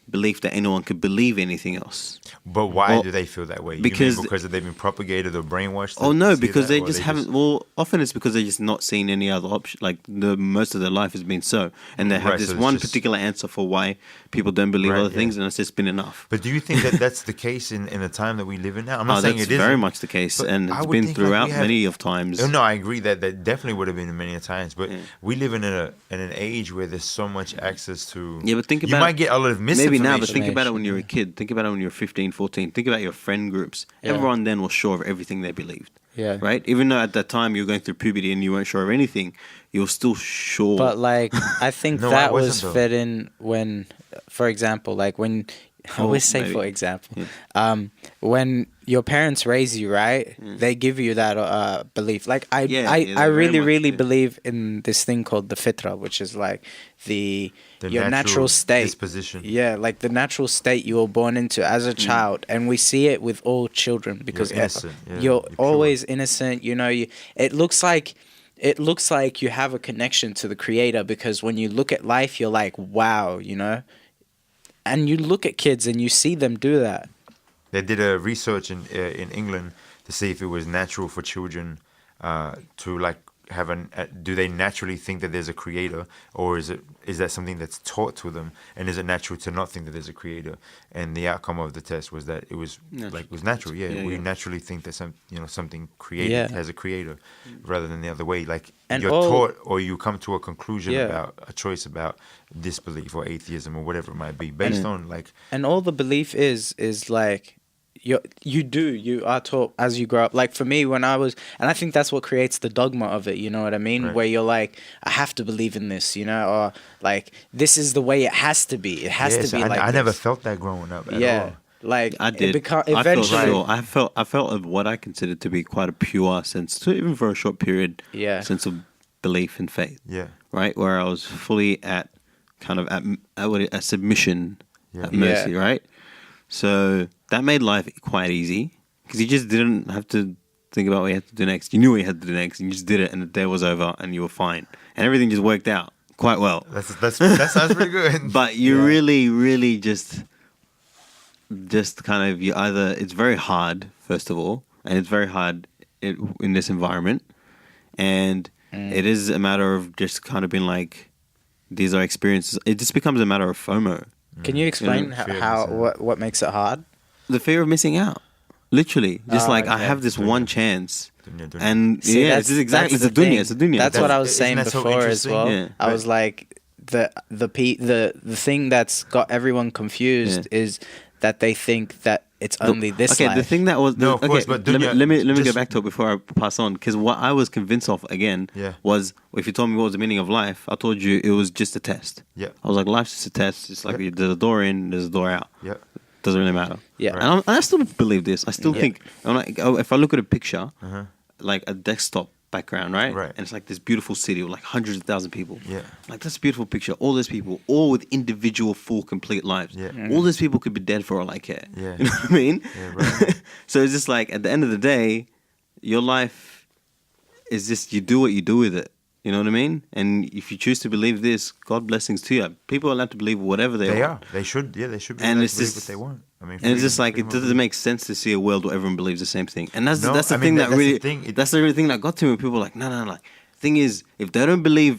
[SPEAKER 2] belief that anyone could believe anything else.
[SPEAKER 1] But why do they feel that way?
[SPEAKER 2] Because
[SPEAKER 1] they've been propagated or brainwashed?
[SPEAKER 2] Oh no, because they just haven't. Well, often it's because they just not seen any other option. Like most of their life has been so, and they have this one particular answer for why people don't believe other things, and it's just been enough.
[SPEAKER 1] But do you think that that's the case in the time that we live in now? I'm not saying it is.
[SPEAKER 2] That's very much the case, and it's been throughout many of times.
[SPEAKER 1] No, I agree that definitely would have been many times. But we live in an age where there's so much access to.
[SPEAKER 2] Yeah, but think about
[SPEAKER 1] you might get a lot of misinformation.
[SPEAKER 2] Maybe now, but think about it when you're a kid. Think about it when you're 15, 14. Think about your friend groups. Everyone then was sure of everything they believed.
[SPEAKER 3] Yeah.
[SPEAKER 2] Right? Even though at that time you were going through puberty and you weren't sure of anything, you were still sure.
[SPEAKER 3] But like, I think that was fed in when, for example, like when, I always say for example, when your parents raise you, right? They give you that belief. Like I really believe in this thing called the fitra, which is like your natural state
[SPEAKER 1] disposition.
[SPEAKER 3] Yeah, like the natural state you were born into as a child, and we see it with all children because you're always innocent. You know, it looks like you have a connection to the Creator, because when you look at life, you're like, wow, you know. And you look at kids and you see them do that.
[SPEAKER 1] They did a research in England to see if it was natural for children to like have do they naturally think that there's a creator, or is that something that's taught to them, and is it natural to not think that there's a creator? And the outcome of the test was that it was natural. We naturally think that something created has a creator, rather than the other way. Like, and you're taught, or you come to a conclusion about a choice about disbelief or atheism or whatever it might be, based on like. And all the belief is like. You are taught as you grow up. Like for me, when I was, and I think that's what creates the dogma of it, you know what I mean? Right. Where you're like, I have to believe in this, you know, or like, this is the way it has to be. It has to be like I never felt that growing up at all. Like
[SPEAKER 2] I did.
[SPEAKER 3] Eventually,
[SPEAKER 2] I felt of what I considered to be quite a pure sense, even for a short period, sense of belief and faith. Yeah. Right? Where I was fully at submission, at mercy, right? So that made life quite easy, because you just didn't have to think about what you had to do next. You knew what you had to do next, and you just did it, and the day was over, and you were fine, and everything just worked out quite well. That sounds pretty good. But you really just kind of, it's very hard, first of all, and it's very hard in this environment, and it is a matter of just kind of being like, these are experiences. It just becomes a matter of FOMO.
[SPEAKER 3] Can you explain what makes it hard?
[SPEAKER 2] The fear of missing out. Literally. Just I have this one chance. And this is exactly, it's a dunya.
[SPEAKER 3] That's what I was saying before as well. Yeah. I was like, the thing that's got everyone confused is that they think that it's only this
[SPEAKER 2] okay,
[SPEAKER 3] life.
[SPEAKER 2] the thing that was...
[SPEAKER 1] No, of course, but dunya,
[SPEAKER 2] let me
[SPEAKER 1] just
[SPEAKER 2] go back to it before I pass on. Because what I was convinced of, again, was... If you told me what was the meaning of life, I told you it was just a test.
[SPEAKER 1] Yeah.
[SPEAKER 2] I was like, life's just a test. It's like there's a door in, there's a door out.
[SPEAKER 1] Yeah.
[SPEAKER 2] Doesn't really matter.
[SPEAKER 3] Yeah.
[SPEAKER 1] Right.
[SPEAKER 2] And I still believe this. I still think... I'm like, if I look at a picture, like a desktop background, right?
[SPEAKER 1] Right.
[SPEAKER 2] And it's like this beautiful city with like hundreds of thousands of people.
[SPEAKER 1] Yeah.
[SPEAKER 2] Like, that's a beautiful picture. All those people, all with individual, full, complete lives.
[SPEAKER 1] Yeah.
[SPEAKER 2] All those people could be dead for all I care.
[SPEAKER 1] Yeah.
[SPEAKER 2] You know what I mean?
[SPEAKER 1] Yeah, right.
[SPEAKER 2] So it's just like, at the end of the day, your life is just, you do what you do with it. You know what I mean? And if you choose to believe this, God blessings to you. People are allowed to believe whatever they want.
[SPEAKER 1] They should. Yeah, they should be
[SPEAKER 2] And
[SPEAKER 1] allowed
[SPEAKER 2] it's
[SPEAKER 1] to believe
[SPEAKER 2] just-
[SPEAKER 1] what they want. I mean,
[SPEAKER 2] And it's just like, it
[SPEAKER 1] freedom of
[SPEAKER 2] doesn't make sense to see a world where everyone believes the same thing. And that's
[SPEAKER 1] No,
[SPEAKER 2] that's the
[SPEAKER 1] I
[SPEAKER 2] thing
[SPEAKER 1] mean,
[SPEAKER 2] that
[SPEAKER 1] that's
[SPEAKER 2] really,
[SPEAKER 1] the thing.
[SPEAKER 2] that's the really thing that got to me. People are like, no, like, thing is, if they don't believe,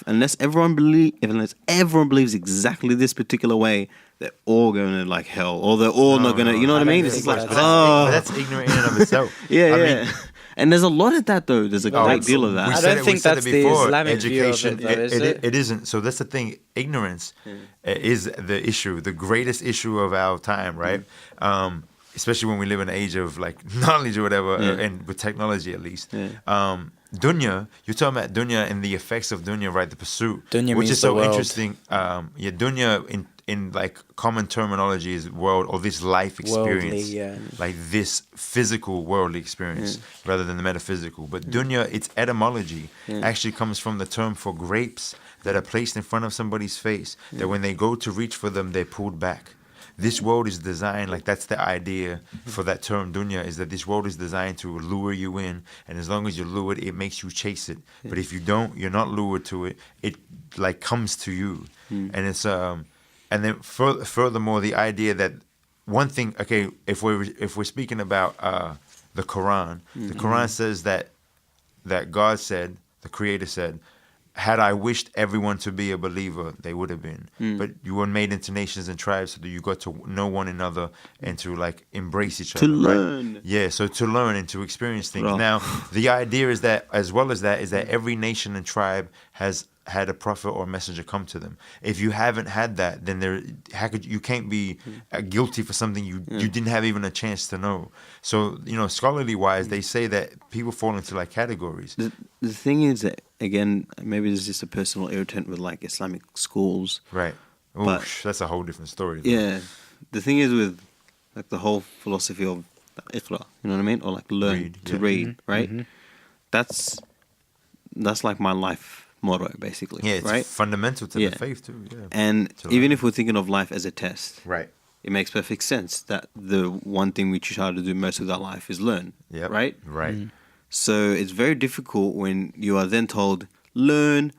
[SPEAKER 2] unless everyone believes exactly this particular way, they're all going to like hell, or they're all not going to, you know what I mean? It's just like,
[SPEAKER 1] but that's ignorant in and of itself.
[SPEAKER 2] yeah.
[SPEAKER 1] I mean,
[SPEAKER 2] And there's a lot of that, though. There's a great deal of that.
[SPEAKER 1] we
[SPEAKER 3] I
[SPEAKER 1] said
[SPEAKER 3] don't
[SPEAKER 1] it-
[SPEAKER 3] think
[SPEAKER 1] we said
[SPEAKER 3] that's
[SPEAKER 1] it
[SPEAKER 3] the
[SPEAKER 1] before,
[SPEAKER 3] Islamic view of
[SPEAKER 1] education,
[SPEAKER 3] it, though, is it?
[SPEAKER 1] it isn't. So that's the thing. Ignorance is the issue, the greatest issue of our time, right? Especially when we live in an age of like knowledge or whatever, and with technology at least. Dunya, you're talking about dunya and the effects of dunya, right? The pursuit,
[SPEAKER 3] Dunya
[SPEAKER 1] which
[SPEAKER 3] means
[SPEAKER 1] is so
[SPEAKER 3] the world.
[SPEAKER 1] interesting. Dunya in like common terminology is world, or this life experience,
[SPEAKER 3] Worldly,
[SPEAKER 1] like this physical worldly experience rather than the metaphysical. But dunya, its etymology actually comes from the term for grapes that are placed in front of somebody's face, that when they go to reach for them, they're pulled back. This world is designed, like that's the idea for that term dunya, is that this world is designed to lure you in, and as long as you're lured, it makes you chase it. But if you don't, you're not lured to it, it like comes to you. And it's and then furthermore, the idea that one thing, okay, if we're speaking about the Quran, the Quran says that God said, the Creator said, had I wished everyone to be a believer, they would have been. But you were made into nations and tribes so that you got to know one another and to like embrace each other.
[SPEAKER 2] To
[SPEAKER 1] right?
[SPEAKER 2] learn.
[SPEAKER 1] Yeah, so to learn and to experience things.
[SPEAKER 2] Bro.
[SPEAKER 1] Now, the idea is that, as well as that, is that every nation and tribe has had a prophet or messenger come to them. If you haven't had that, then you can't be guilty for something you didn't have even a chance to know. So, scholarly wise, they say that people fall into like categories.
[SPEAKER 2] The thing is that, again, maybe there's just a personal irritant with like Islamic schools.
[SPEAKER 1] Right. Ooh,
[SPEAKER 2] But-
[SPEAKER 1] that's a whole different story. though.
[SPEAKER 2] Yeah. The thing is with like the whole philosophy of iqra, you know what I mean? Or like learn to read, right? That's like my life motto, basically.
[SPEAKER 1] Yeah, it's
[SPEAKER 2] right?
[SPEAKER 1] fundamental to
[SPEAKER 2] Yeah.
[SPEAKER 1] the faith too. Yeah.
[SPEAKER 2] And
[SPEAKER 1] To
[SPEAKER 2] even
[SPEAKER 1] learn.
[SPEAKER 2] if we're thinking of life as a test,
[SPEAKER 1] Right.
[SPEAKER 2] it makes perfect sense that the one thing we try to do most of our life is learn,
[SPEAKER 1] Yep.
[SPEAKER 2] right?
[SPEAKER 1] Right.
[SPEAKER 2] So it's very difficult when you are then told, learn,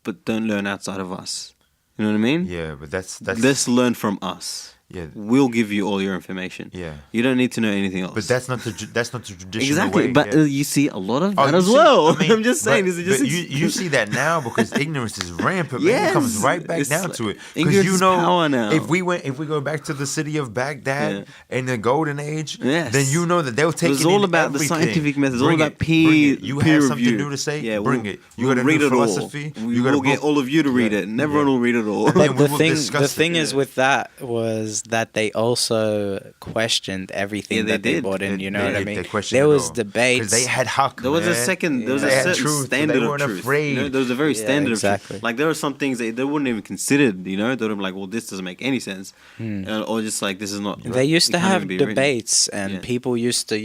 [SPEAKER 2] but don't learn outside of us. You know what I mean?
[SPEAKER 1] Yeah, but that's
[SPEAKER 2] Let's learn from us.
[SPEAKER 1] yeah.
[SPEAKER 2] We'll give you all your information.
[SPEAKER 1] Yeah.
[SPEAKER 2] You don't need to know anything else.
[SPEAKER 1] But that's not the traditional
[SPEAKER 2] exactly.
[SPEAKER 1] way.
[SPEAKER 2] But
[SPEAKER 1] yeah.
[SPEAKER 2] you see a lot of
[SPEAKER 1] Oh,
[SPEAKER 2] that
[SPEAKER 1] you
[SPEAKER 2] as
[SPEAKER 1] see-
[SPEAKER 2] well.
[SPEAKER 1] I mean,
[SPEAKER 2] I'm just saying.
[SPEAKER 1] but-
[SPEAKER 2] Is it just
[SPEAKER 1] but you see that now because ignorance is rampant. Man.
[SPEAKER 2] Yes,
[SPEAKER 1] It comes right back
[SPEAKER 2] it's
[SPEAKER 1] down
[SPEAKER 2] like-
[SPEAKER 1] to it.
[SPEAKER 2] ignorance
[SPEAKER 1] you
[SPEAKER 2] is
[SPEAKER 1] know,
[SPEAKER 2] power now.
[SPEAKER 1] if we go back to the city of Baghdad in the Golden Age,
[SPEAKER 2] Yes.
[SPEAKER 1] then you know that they'll take
[SPEAKER 2] It's
[SPEAKER 1] it
[SPEAKER 2] all
[SPEAKER 1] in
[SPEAKER 2] about the
[SPEAKER 1] everything.
[SPEAKER 2] scientific methods.
[SPEAKER 1] Bring
[SPEAKER 2] All about
[SPEAKER 1] it, bring it. You
[SPEAKER 2] peer
[SPEAKER 1] have something
[SPEAKER 2] review.
[SPEAKER 1] new to say?
[SPEAKER 2] Yeah,
[SPEAKER 1] Bring
[SPEAKER 2] we'll-
[SPEAKER 1] it. You
[SPEAKER 2] we'll
[SPEAKER 1] got a
[SPEAKER 2] read
[SPEAKER 1] new
[SPEAKER 2] it all.
[SPEAKER 1] philosophy?
[SPEAKER 2] We
[SPEAKER 1] You got
[SPEAKER 2] will
[SPEAKER 1] a
[SPEAKER 2] get
[SPEAKER 1] book?
[SPEAKER 2] all of you to read
[SPEAKER 1] Yeah.
[SPEAKER 2] it, and everyone will read it all.
[SPEAKER 1] And then we
[SPEAKER 3] But
[SPEAKER 1] will
[SPEAKER 3] the
[SPEAKER 1] discuss
[SPEAKER 3] thing
[SPEAKER 1] it.
[SPEAKER 3] is with that was that they also questioned everything
[SPEAKER 2] Yeah, they
[SPEAKER 3] that they
[SPEAKER 2] did.
[SPEAKER 3] brought in. You know what I mean?
[SPEAKER 1] They questioned
[SPEAKER 3] There
[SPEAKER 1] it
[SPEAKER 3] was
[SPEAKER 1] all.
[SPEAKER 3] debates.
[SPEAKER 1] 'Cause they had haq.
[SPEAKER 2] There was a
[SPEAKER 1] man.
[SPEAKER 2] second. There was
[SPEAKER 1] They
[SPEAKER 2] a
[SPEAKER 1] had
[SPEAKER 2] certain
[SPEAKER 1] truth, but
[SPEAKER 2] standard
[SPEAKER 1] they
[SPEAKER 2] of
[SPEAKER 1] weren't
[SPEAKER 2] truth.
[SPEAKER 1] afraid.
[SPEAKER 2] You know, there was a very
[SPEAKER 3] Yeah,
[SPEAKER 2] standard
[SPEAKER 3] exactly.
[SPEAKER 2] of truth. Like there were some things they wouldn't even considered. You know, they were like, "Well, this doesn't make any sense," or just like, "This is not."
[SPEAKER 3] They used
[SPEAKER 2] it
[SPEAKER 3] to
[SPEAKER 2] can't
[SPEAKER 3] have
[SPEAKER 2] even be written.
[SPEAKER 3] debates, and
[SPEAKER 2] Yeah.
[SPEAKER 3] people used to,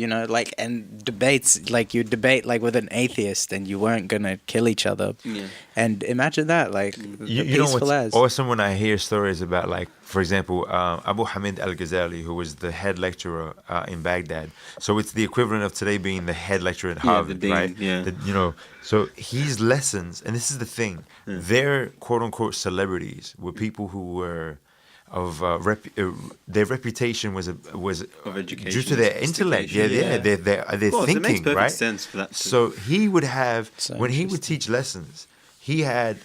[SPEAKER 3] and debates, like you debate like with an atheist, and you weren't gonna kill each other.
[SPEAKER 2] Yeah.
[SPEAKER 3] And imagine that, like
[SPEAKER 1] You know
[SPEAKER 3] peaceful
[SPEAKER 1] what's
[SPEAKER 3] as.
[SPEAKER 1] awesome when I hear stories about, like, for example, Abu Hamid al-Ghazali, who was the head lecturer in Baghdad. So it's the equivalent of today being the head lecturer at
[SPEAKER 2] Yeah, the
[SPEAKER 1] Harvard,
[SPEAKER 2] dean,
[SPEAKER 1] right?
[SPEAKER 2] yeah.
[SPEAKER 1] So his lessons, and this is the thing, their quote-unquote celebrities were people who were of their reputation was
[SPEAKER 2] Of education,
[SPEAKER 1] due to their intellect,
[SPEAKER 2] sophistication.
[SPEAKER 1] their
[SPEAKER 2] Of course,
[SPEAKER 1] thinking,
[SPEAKER 2] it makes perfect
[SPEAKER 1] right?
[SPEAKER 2] sense for that.
[SPEAKER 1] So he would have
[SPEAKER 3] So
[SPEAKER 1] when he would
[SPEAKER 3] interesting.
[SPEAKER 1] teach lessons, he had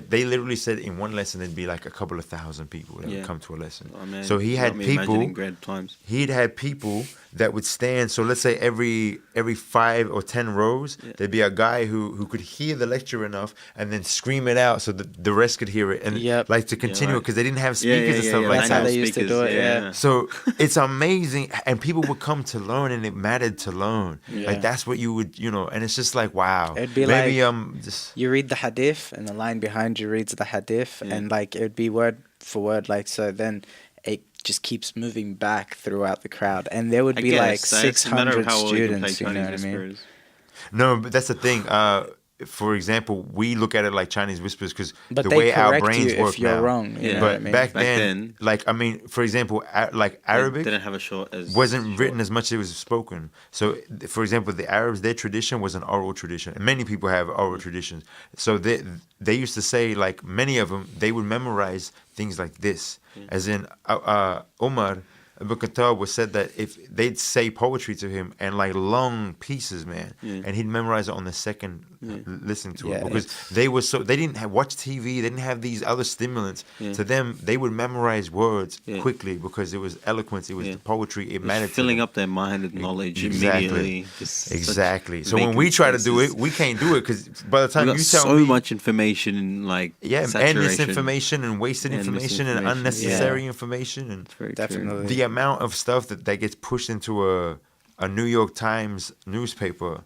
[SPEAKER 1] they literally said in one lesson there'd be like a couple of thousand people that would come to a lesson.
[SPEAKER 2] Oh, man.
[SPEAKER 1] So he had people. He'd had people that would stand. So let's say every 5 or 10 rows, there'd be a guy who could hear the lecture enough and then scream it out so that the rest could hear it and like to continue because they didn't have speakers and stuff like that.
[SPEAKER 3] That's how they used to do it. Yeah.
[SPEAKER 1] So it's amazing, and people would come to learn, and it mattered to learn. Like that's what you would, and it's just like wow.
[SPEAKER 3] It'd be maybe just you read the hadith, and the line behind you reads the hadith, and like it would be word for word, like so. Then it just keeps moving back throughout the crowd, and there would be like 600 students. You know what I mean?
[SPEAKER 1] No, but that's the thing. For example, we look at it like Chinese whispers because the way our brains work
[SPEAKER 3] if you're
[SPEAKER 1] now.
[SPEAKER 3] Wrong,
[SPEAKER 1] but back then, like I mean, for example, like Arabic
[SPEAKER 2] didn't have a short as
[SPEAKER 1] wasn't written as much as it was spoken. So, for example, the Arabs, their tradition was an oral tradition, and many people have oral traditions. So they used to say, like many of them, they would memorize things like this, as in Umar. Abubakr was said that if they'd say poetry to him and like long pieces, man, and he'd memorize it on the second listen to it because they didn't watch TV, they didn't have these other stimulants. To them, they would memorize words quickly because it was eloquence, it was the poetry, it mattered.
[SPEAKER 2] Filling up their mind with knowledge immediately.
[SPEAKER 1] Exactly. So when we try to do it, we can't do it because by the time you tell
[SPEAKER 2] so much information and like
[SPEAKER 1] and misinformation and wasted information and unnecessary information and
[SPEAKER 3] definitely
[SPEAKER 1] the amount of stuff that gets pushed into a New York Times newspaper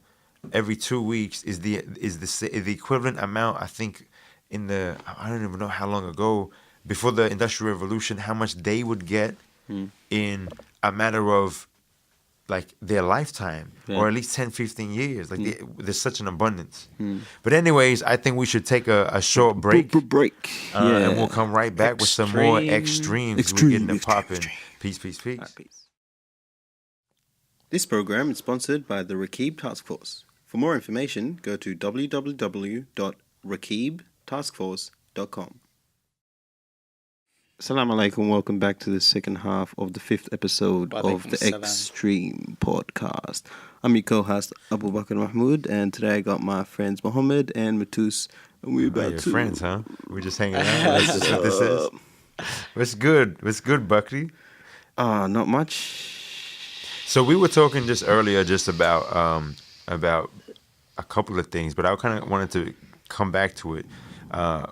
[SPEAKER 1] every 2 weeks is the equivalent amount, I think, I don't even know how long ago, before the Industrial Revolution, how much they would get in a matter of like their lifetime or at least 10, 15 years. Like there's such an abundance. But anyways, I think we should take a short break. And we'll come right back with some more extremes. We're getting it popping. Peace.
[SPEAKER 2] This program is sponsored by the Raqīb Taskforce. For more information, go to www.raqibtaskforce.com. Assalamu alaikum. Welcome back to the second half of the 5th episode of the Extreme Podcast. I'm your co-host Abubakr Mahmoud, and today I got my friends Mohammed and Matuse, and we're about to
[SPEAKER 1] friends, huh? We're just hanging out. That's what this is. What's good, Bakri?
[SPEAKER 2] Not much.
[SPEAKER 1] So we were talking just earlier just about a couple of things, but I kind of wanted to come back to it.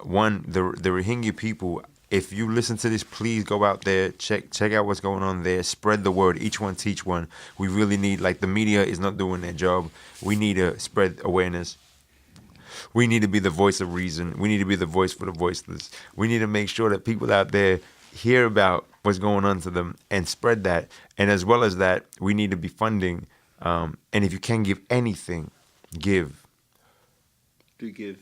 [SPEAKER 1] One, the Rohingya people. If you listen to this, please go out there, check out what's going on there, spread the word, each one teach one. We really need, like the media is not doing their job. We need to spread awareness. We need to be the voice of reason. We need to be the voice for the voiceless. We need to make sure that people out there hear about what's going on to them and spread that. And as well as that, we need to be funding. And if you can give anything, give.
[SPEAKER 2] Do give.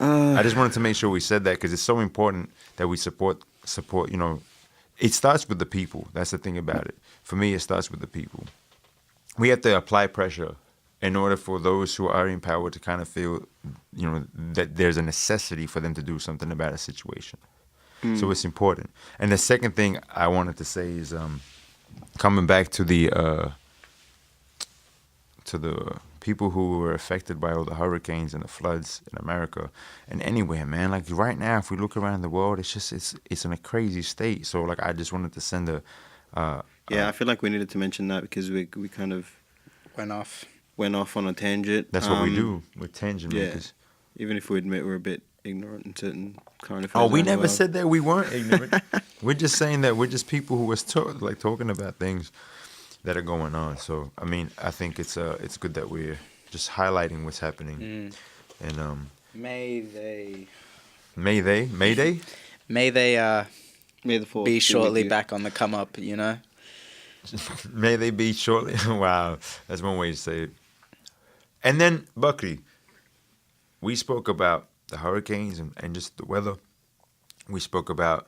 [SPEAKER 1] I just wanted to make sure we said that because it's so important that we support. It starts with the people. That's the thing about it. For me, it starts with the people. We have to apply pressure in order for those who are in power to kind of feel, that there's a necessity for them to do something about a situation. So it's important. And the second thing I wanted to say is coming back to the people who were affected by all the hurricanes and the floods in America and anywhere, man. Like right now, if we look around the world, it's in a crazy state. So like, I just wanted to send I
[SPEAKER 2] feel like we needed to mention that because we kind of
[SPEAKER 3] went off
[SPEAKER 2] on a tangent.
[SPEAKER 1] That's what we do. We're tangent makers.
[SPEAKER 2] Even if we admit we're a bit ignorant in certain current affairs.
[SPEAKER 1] Oh, we never said that we weren't ignorant. We're just saying that we're just people who was talking about things that are going on. So I mean, I think it's good that we're just highlighting what's happening. And
[SPEAKER 3] May the
[SPEAKER 4] 4th
[SPEAKER 3] be shortly back on the come up,
[SPEAKER 1] May they be shortly. Wow, that's one way to say it. And then Bakri, we spoke about the hurricanes and just the weather. We spoke about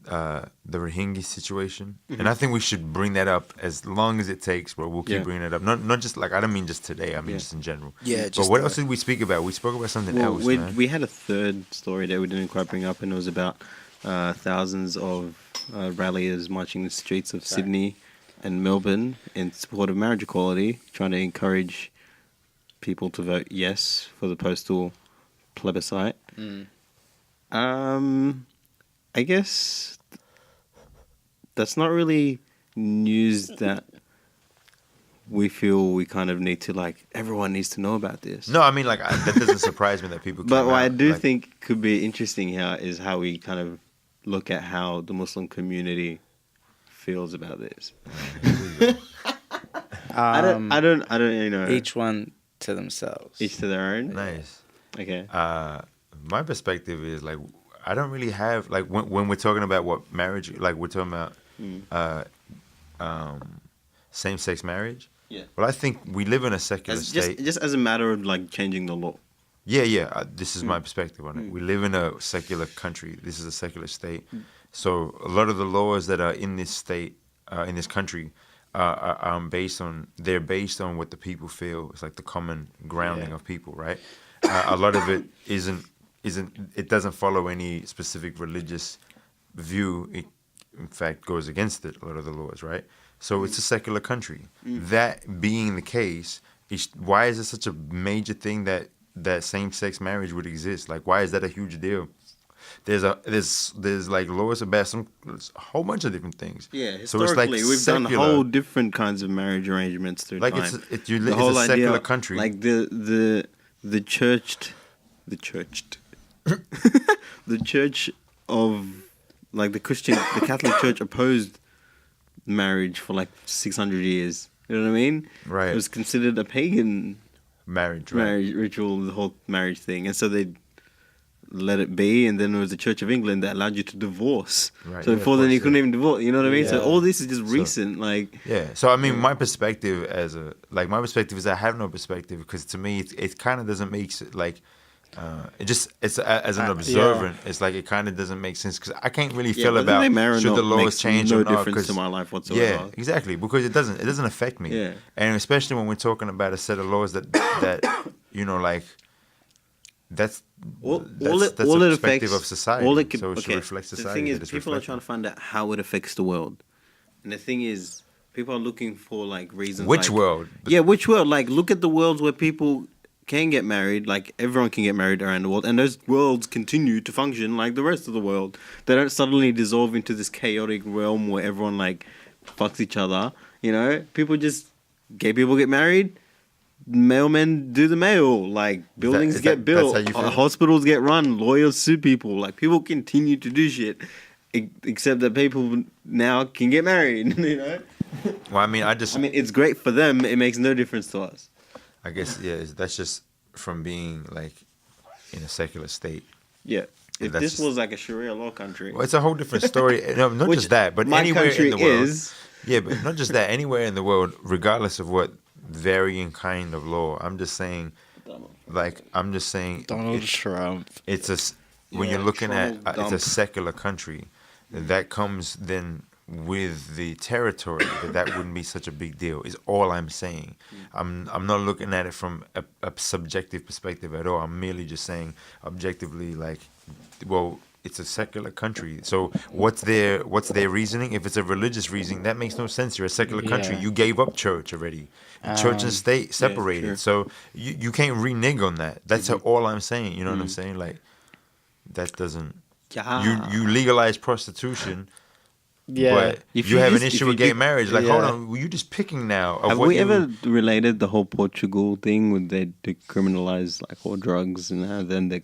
[SPEAKER 1] the Rohingya situation, and I think we should bring that up as long as it takes, bro. We'll keep bringing it up. Not just like, I don't mean just today. I mean just in general.
[SPEAKER 3] Yeah.
[SPEAKER 1] But what else did we speak about? We spoke about something else.
[SPEAKER 2] We had a third story that we didn't quite bring up, and it was about thousands of ralliers marching the streets of Sydney and Melbourne in support of marriage equality, trying to encourage people to vote yes for the postal plebiscite. I guess that's not really news that we feel we kind of need to, like, everyone needs to know about this.
[SPEAKER 1] No, I mean, like, that doesn't surprise me that people
[SPEAKER 2] But what
[SPEAKER 1] out,
[SPEAKER 2] I do
[SPEAKER 1] like,
[SPEAKER 2] think could be interesting here is how we kind of look at how the Muslim community feels about this. I don't you know.
[SPEAKER 3] Each one to themselves.
[SPEAKER 2] Each to their own?
[SPEAKER 1] Nice.
[SPEAKER 2] Okay.
[SPEAKER 1] My perspective is, like, I don't really have, like, when we're talking about what marriage, like, we're talking about same-sex marriage.
[SPEAKER 2] Yeah.
[SPEAKER 1] Well, I think we live in a secular state.
[SPEAKER 2] Just as a matter of, like, changing the law.
[SPEAKER 1] Yeah. This is my perspective on it. We live in a secular country. This is a secular state. So a lot of the laws that are in this state, in this country, are based on what the people feel. It's like the common grounding of people, right? A lot of it it doesn't follow any specific religious view. It, in fact, goes against it, a lot of the laws, right? So it's a secular country. That being the case, why is it such a major thing that same-sex marriage would exist? Like, why is that a huge deal? There's like laws about a whole bunch of different things.
[SPEAKER 2] Yeah, historically, we've done whole different kinds of marriage arrangements through time.
[SPEAKER 1] It's a secular country.
[SPEAKER 2] Like the church of, like, the Catholic Church opposed marriage for like 600 years. You know what I mean?
[SPEAKER 1] Right.
[SPEAKER 2] It was considered a pagan
[SPEAKER 1] marriage
[SPEAKER 2] ritual, the whole marriage thing, and so they let it be. And then there was the Church of England that allowed you to divorce.
[SPEAKER 1] Right.
[SPEAKER 2] So before then you couldn't even divorce. You know what I mean?
[SPEAKER 3] Yeah.
[SPEAKER 2] So all this is just recent.
[SPEAKER 1] So I mean, my perspective is I have no perspective, because to me it kind of doesn't make like. As an observant, it's like it kind of doesn't make sense, because I can't really feel about should the laws change or not.
[SPEAKER 2] Difference to my life whatsoever.
[SPEAKER 1] Yeah, exactly, because it doesn't affect me.
[SPEAKER 2] Yeah.
[SPEAKER 1] And especially when we're talking about a set of laws that you know, like that's the perspective of society. So it should reflect society.
[SPEAKER 2] The thing is, people are trying to find out how it affects the world, and the thing is, people are looking for, like, reasons.
[SPEAKER 1] Which world?
[SPEAKER 2] Which world? Like, look at the worlds where people can get married, like, everyone can get married around the world, and those worlds continue to function like the rest of the world. They don't suddenly dissolve into this chaotic realm where everyone, like, fucks each other. You know, gay people get married, mailmen do the mail, like, buildings get built, hospitals get run, lawyers sue people, like, people continue to do shit, except that people now can get married. You know.
[SPEAKER 1] Well, I mean,
[SPEAKER 2] it's great for them. It makes no difference to us.
[SPEAKER 1] I guess, that's just from being, like, in a secular state.
[SPEAKER 2] Yeah. If this was like a Sharia law country.
[SPEAKER 1] Well, it's a whole different story. No, not just that, but anywhere in the world. Yeah, but not just that. Anywhere in the world, regardless of what varying kind of law. I'm just saying,
[SPEAKER 3] Donald Trump.
[SPEAKER 1] When you're looking at it's a secular country, that comes then with the territory, that wouldn't be such a big deal, is all I'm saying. I'm not looking at it from a subjective perspective at all. I'm merely just saying objectively, like, well, it's a secular country. So what's their reasoning? If it's a religious reasoning, that makes no sense. You're a secular country. You gave up church already. Church and state separated. Yeah, sure. So you can't renege on that. That's all I'm saying. You know what I'm saying? Like, that doesn't... You legalize prostitution...
[SPEAKER 3] Yeah,
[SPEAKER 1] but if you have an issue with gay marriage, like, hold on, you're just picking now.
[SPEAKER 2] Have we ever related the whole Portugal thing when they decriminalized, like, all drugs, and then the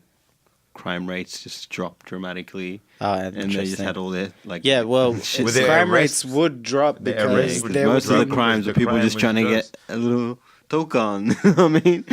[SPEAKER 2] crime rates just dropped dramatically? And they just had all their, like,
[SPEAKER 3] crime rates would drop because
[SPEAKER 2] most of the crimes are people just trying to get a little token. I mean,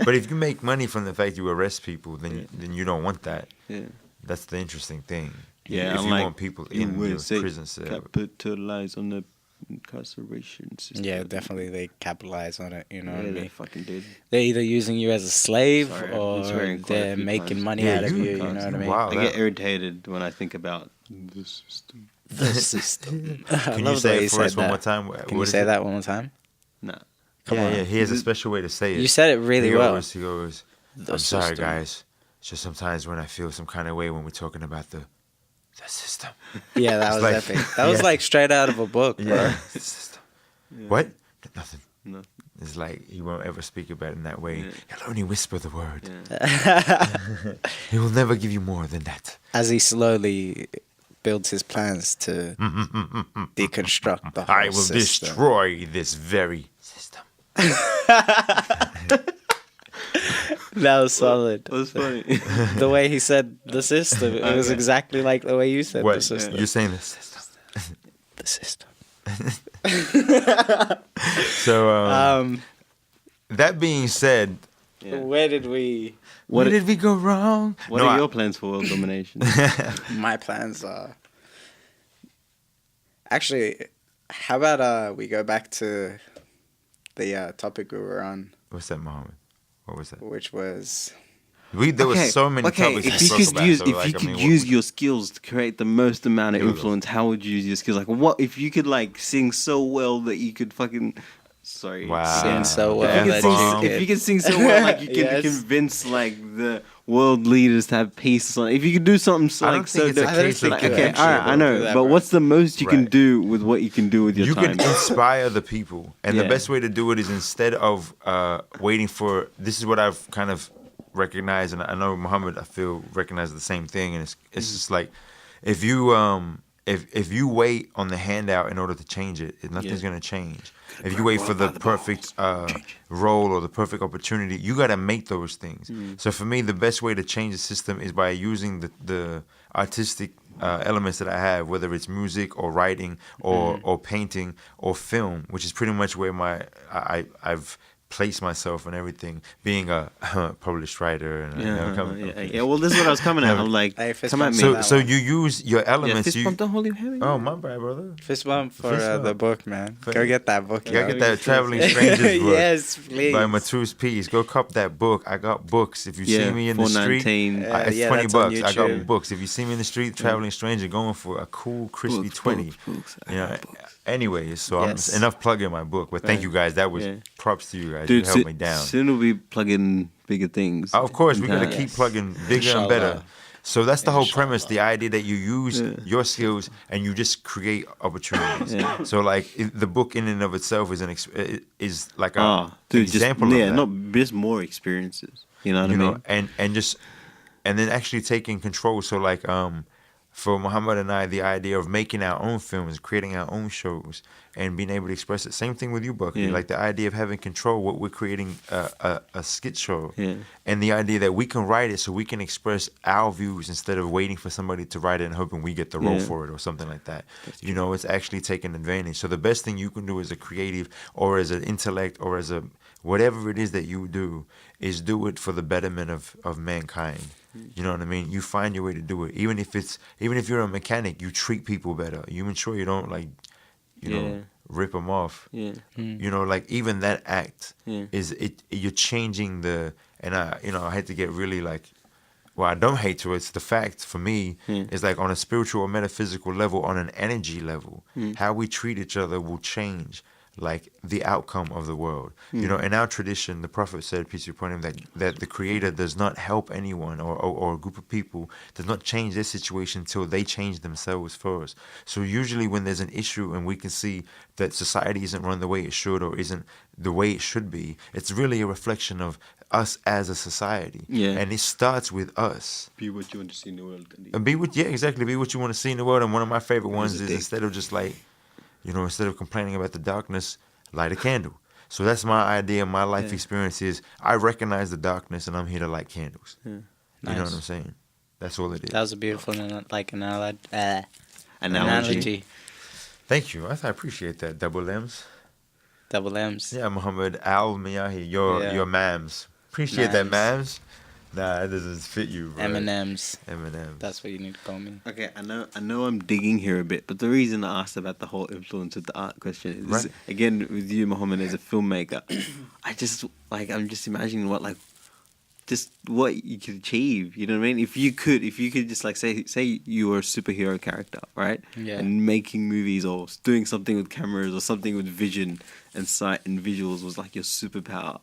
[SPEAKER 1] but if you make money from the fact you arrest people, then you don't want that.
[SPEAKER 2] Yeah,
[SPEAKER 1] that's the interesting thing.
[SPEAKER 2] Yeah,
[SPEAKER 1] if you want people in your prison cell.
[SPEAKER 2] Capitalize on the incarceration system.
[SPEAKER 3] Yeah, definitely they capitalize on it, you know what I mean?
[SPEAKER 2] They fucking did.
[SPEAKER 3] They're either using you as a slave or they're making money out of you, you know what I mean?
[SPEAKER 2] Wow, I get irritated when I think about the system.
[SPEAKER 3] The system.
[SPEAKER 1] Can you say it for us one more time?
[SPEAKER 3] Can you say that one more time?
[SPEAKER 2] No.
[SPEAKER 1] Come on. He has a special way to say it.
[SPEAKER 3] You said it really well.
[SPEAKER 1] He goes, I'm sorry, guys. It's just sometimes when I feel some kind of way when we're talking about the system. Yeah,
[SPEAKER 3] that was epic. That was like straight out of a book, bro.
[SPEAKER 1] System. Yeah. What? Nothing.
[SPEAKER 2] No.
[SPEAKER 1] It's like he won't ever speak about it in that way. He'll only whisper the word. He will never give you more than that.
[SPEAKER 3] As he slowly builds his plans to deconstruct the whole
[SPEAKER 1] I will
[SPEAKER 3] system.
[SPEAKER 1] destroy this very system.
[SPEAKER 3] That was solid.
[SPEAKER 2] That was funny.
[SPEAKER 3] The way he said the system, it was exactly like the way you said the system.
[SPEAKER 1] You're saying the system.
[SPEAKER 3] The system.
[SPEAKER 1] So, that being said,
[SPEAKER 3] Where did we...
[SPEAKER 1] where did we go wrong?
[SPEAKER 2] What are your plans for world domination?
[SPEAKER 3] My plans are... Actually, how about we go back to the topic we were on,
[SPEAKER 1] What's that, Mahmoud? What was that?
[SPEAKER 3] which was...
[SPEAKER 1] There were so many topics
[SPEAKER 2] if
[SPEAKER 1] we
[SPEAKER 2] you
[SPEAKER 1] spoke
[SPEAKER 2] could
[SPEAKER 1] about,
[SPEAKER 2] use,
[SPEAKER 1] so,
[SPEAKER 2] if
[SPEAKER 1] like,
[SPEAKER 2] you
[SPEAKER 1] I
[SPEAKER 2] could
[SPEAKER 1] mean,
[SPEAKER 2] use your skills to create the most amount of
[SPEAKER 1] Here we go.
[SPEAKER 2] influence, how would you use your skills? Like, what if you could like sing so well that you could fucking, sorry,
[SPEAKER 1] Wow.
[SPEAKER 3] Sing so well
[SPEAKER 2] If you,
[SPEAKER 3] that
[SPEAKER 2] could
[SPEAKER 3] you
[SPEAKER 2] sing,
[SPEAKER 3] could-
[SPEAKER 2] if you could sing so well, like you can
[SPEAKER 3] Yes.
[SPEAKER 2] convince like the world leaders to have peace or something. If you could do something so,
[SPEAKER 1] I don't
[SPEAKER 2] like
[SPEAKER 1] think
[SPEAKER 2] so
[SPEAKER 1] it's a
[SPEAKER 2] dope.
[SPEAKER 1] case of
[SPEAKER 2] Like, okay,
[SPEAKER 1] conviction,
[SPEAKER 2] all right, I know,
[SPEAKER 3] Do that,
[SPEAKER 2] but
[SPEAKER 3] bro.
[SPEAKER 2] what's the most you can
[SPEAKER 1] Right.
[SPEAKER 2] do with what you can do with your
[SPEAKER 1] You
[SPEAKER 2] time?
[SPEAKER 1] can inspire the people, and the
[SPEAKER 2] Yeah.
[SPEAKER 1] best way to do it is instead of waiting for. This is what I've kind of recognized, and I know Muhammad, I feel, recognizes the same thing, and it's just like if you if you wait on the handout in order to change it, nothing's gonna change. If you wait for the perfect role or the perfect opportunity, you gotta make those things. So for me, the best way to change the system is by using the artistic elements that I have, whether it's music or writing or painting or film, which is pretty much where I've placed myself and everything, being a published writer and
[SPEAKER 2] Well, this is what I was coming at. I'm like,
[SPEAKER 3] Hey, fist
[SPEAKER 2] come at
[SPEAKER 3] bump
[SPEAKER 2] me.
[SPEAKER 3] me.
[SPEAKER 1] so you use your
[SPEAKER 2] Yeah,
[SPEAKER 1] elements.
[SPEAKER 2] fist bump, don't hold your hand.
[SPEAKER 1] Oh, my bad, brother.
[SPEAKER 3] Fist bump for
[SPEAKER 1] Fist bump.
[SPEAKER 3] the book, man. Go get that book.
[SPEAKER 1] Go
[SPEAKER 3] yo.
[SPEAKER 1] get that Traveling Strangers book.
[SPEAKER 3] Yes, please.
[SPEAKER 1] By Matuse Peace. Go cop that book. I got books. If you see me in the street,
[SPEAKER 2] $4.19.
[SPEAKER 1] it's
[SPEAKER 3] Yeah,
[SPEAKER 1] 20
[SPEAKER 3] that's on
[SPEAKER 1] bucks. I got
[SPEAKER 3] YouTube.
[SPEAKER 1] books. If you see me in the street, Traveling Stranger, going for a cool, crispy 20.
[SPEAKER 2] Books.
[SPEAKER 1] You know. Anyways, so
[SPEAKER 3] Yes.
[SPEAKER 1] I'm enough plugging my book. But thank you guys. That was props to you guys.
[SPEAKER 2] Dude,
[SPEAKER 1] you held me down.
[SPEAKER 2] soon we'll be plugging bigger things.
[SPEAKER 1] Of course,
[SPEAKER 2] in
[SPEAKER 1] we're gonna
[SPEAKER 2] time.
[SPEAKER 1] keep plugging bigger and
[SPEAKER 3] Inshallah.
[SPEAKER 1] better. So that's the whole premise. The idea that you use your skills and you just create opportunities. So like the book in and of itself is is like a example of that.
[SPEAKER 2] not just more experiences. You know what I mean?
[SPEAKER 1] and then actually taking control. So like for Muhammad and I, the idea of making our own films, creating our own shows, and being able to express it. Same thing with you, Bucky. Like the idea of having control. What we're creating a skit show, and the idea that we can write it so we can express our views instead of waiting for somebody to write it and hoping we get the role for it or something like that. You know, it's actually taking advantage. So the best thing you can do as a creative or as an intellect or as a whatever it is that you do is do it for the betterment of mankind. You know what I mean? You find your way to do it. Even if you're a mechanic, you treat people better. You ensure you don't rip them off. You know, like even that act is you're changing and I had to get really like, well, I don't hate to. It's the fact for me is like on a spiritual or metaphysical level, on an energy level, how we treat each other will change like the outcome of the world. You know, in our tradition, the Prophet said, peace be upon him, that the Creator does not help anyone or a group of people, does not change their situation until they change themselves first. So usually when there's an issue and we can see that society isn't run the way it should or isn't the way it should be, it's really a reflection of us as a society. And it starts with us.
[SPEAKER 2] Be what you want to see in the world.
[SPEAKER 1] And be what you want to see in the world. And one of my favorite ones is instead of just like, instead of complaining about the darkness, light a candle. So that's my idea. My life experience is I recognize the darkness and I'm here to light candles. You know what I'm saying? That's all it is.
[SPEAKER 3] That was a beautiful
[SPEAKER 2] Analogy.
[SPEAKER 1] Thank you. I appreciate that. Double M's.
[SPEAKER 3] Double M's.
[SPEAKER 1] Yeah, Muhammad Al-Miyahi. Your mams. Appreciate that, mams. Nah, that doesn't fit you, bro.
[SPEAKER 3] M&M's.
[SPEAKER 1] M&M's.
[SPEAKER 3] That's what you need to call me.
[SPEAKER 2] Okay, I know I'm digging here a bit, but the reason I asked about the whole influence of the art question is, again, with you, Muhammad, as a filmmaker, I'm just imagining what you could achieve. You know what I mean? If you could just like say you were a superhero character, right?
[SPEAKER 3] Yeah.
[SPEAKER 2] And making movies or doing something with cameras or something with vision and sight and visuals was like your superpower.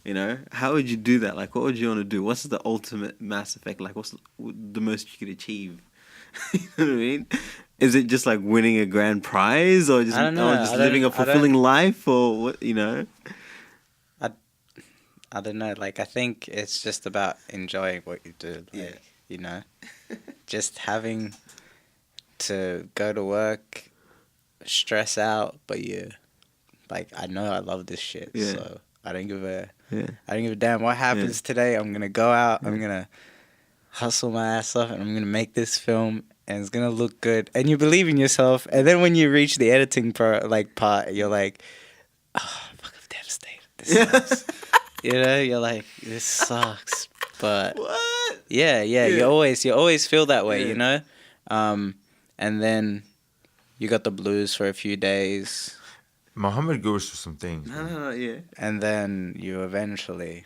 [SPEAKER 2] You know, how would you do that? Like, what would you want to do? What's the ultimate Mass Effect? Like, what's the most you could achieve? You know what I mean? Is it just like winning a grand prize, or just,
[SPEAKER 3] I don't know.
[SPEAKER 2] just living a fulfilling life, or what? You know,
[SPEAKER 3] I don't know. Like, I think it's just about enjoying what you do. Like,
[SPEAKER 2] Yeah.
[SPEAKER 3] You know, just having to go to work, stress out, but you, like, I know I love this shit, so I don't give a damn what happens today. I'm gonna go out. I'm gonna hustle my ass off, and I'm gonna make this film, and it's gonna look good. And you believe in yourself, and then when you reach the editing part, you're like, oh fuck, I'm devastated. This sucks. You know, you're like, this sucks. But
[SPEAKER 2] what?
[SPEAKER 3] Yeah. You always feel that way, you know. And then you got the blues for a few days.
[SPEAKER 1] Muhammad goes through some things.
[SPEAKER 2] No, yeah.
[SPEAKER 3] And then you eventually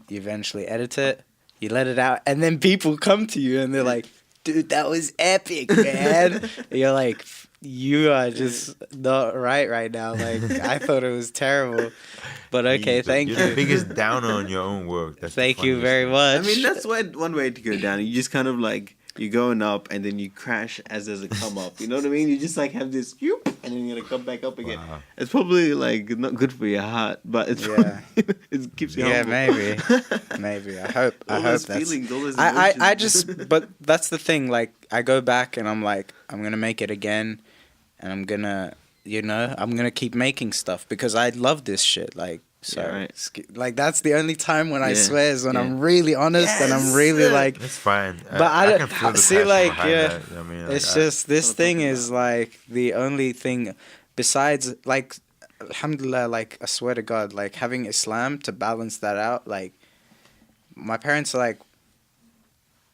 [SPEAKER 3] edit it. You let it out, and then people come to you and they're like, "Dude, that was epic, man." You're like, "You are just not right now." Like, I thought it was terrible, but okay, thank you.
[SPEAKER 1] You're the biggest downer on your own work. That's
[SPEAKER 3] thank you very much.
[SPEAKER 2] I mean, that's one way to go down. You just kind of like, you're going up and then you crash as there's a come up. You know what I mean? You just like have this, whoop, and then you're gonna come back up again.
[SPEAKER 1] Wow.
[SPEAKER 2] It's probably like not good for your heart, but it's it keeps you humble.
[SPEAKER 3] maybe. I hope
[SPEAKER 2] those
[SPEAKER 3] that's.
[SPEAKER 2] feelings, all those
[SPEAKER 3] I just, but that's the thing. Like, I go back and I'm like, I'm gonna make it again, and I'm gonna keep making stuff because I love this shit. Like. So, like, that's the only time when I swear is when I'm really honest and I'm really like.
[SPEAKER 1] It's fine.
[SPEAKER 3] But I
[SPEAKER 1] can feel
[SPEAKER 3] don't
[SPEAKER 1] the
[SPEAKER 3] see, like,
[SPEAKER 1] that. I mean,
[SPEAKER 3] it's just this thing is like the only thing besides, like, alhamdulillah, like, I swear to God, like, having Islam to balance that out. Like, my parents are like,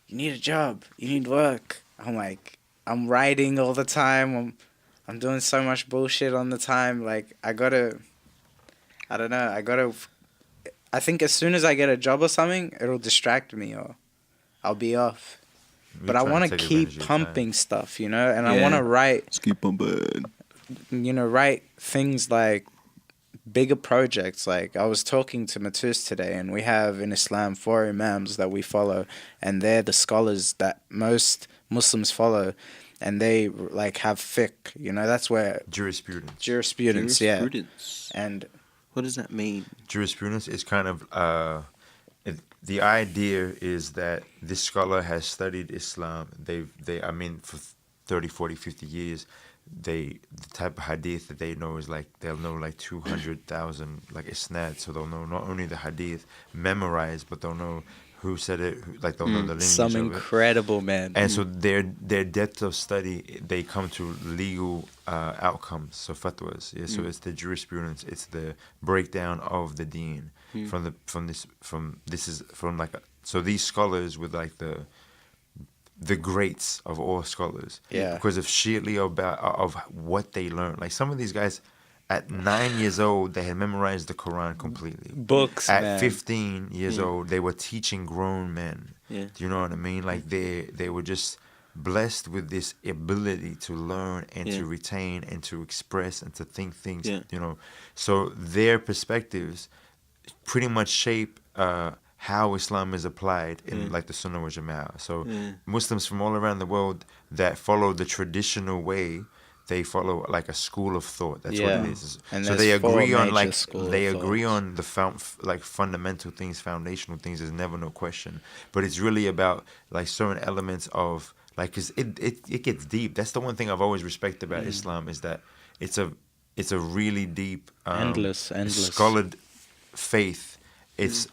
[SPEAKER 3] you need a job, you need work. I'm like, I'm writing all the time. I'm doing so much bullshit on the time. Like, I don't know. I think as soon as I get a job or something, it'll distract me or I'll be off. But I want to keep pumping stuff, you know? And I want to write...
[SPEAKER 2] Just keep pumping.
[SPEAKER 3] You know, write things like bigger projects. Like, I was talking to Matuse today, and we have in Islam 4 imams that we follow, and they're the scholars that most Muslims follow. And they, like, have fiqh, you know? That's where... Jurisprudence, yeah. And...
[SPEAKER 2] What does that mean?
[SPEAKER 1] Jurisprudence is kind of the idea is that this scholar has studied Islam. I mean, for 30, 40, 50 years, the type of hadith that they know is like, they'll know like 200,000 like isnad. So they'll know not only the hadith memorized, but they'll know who said it, like they'll know the lineage
[SPEAKER 3] some
[SPEAKER 1] of
[SPEAKER 3] incredible
[SPEAKER 1] it.
[SPEAKER 3] Man.
[SPEAKER 1] And so their depth of study, they come to legal outcomes, so fatwas. Yeah, so it's the jurisprudence, it's the breakdown of the deen so these scholars with like the greats of all scholars, because of sheerly of what they learned. Like some of these guys, at 9 years old, they had memorized the Quran completely.
[SPEAKER 3] Books,
[SPEAKER 1] At 15 years old, they were teaching grown men.
[SPEAKER 2] Yeah.
[SPEAKER 1] Do you know what I mean? Like they were just blessed with this ability to learn and to retain and to express and to think things. You know, so their perspectives pretty much shape how Islam is applied in like the Sunnah wal Jama'ah. So Muslims from all around the world that follow the traditional way, they follow like a school of thought. That's what it is. And so they agree on like the fundamental things, foundational things. There's never no question. But it's really about like certain elements of like, cause it gets deep. That's the one thing I've always respected about Islam, is that it's a really deep,
[SPEAKER 3] endless
[SPEAKER 1] scholared faith. It's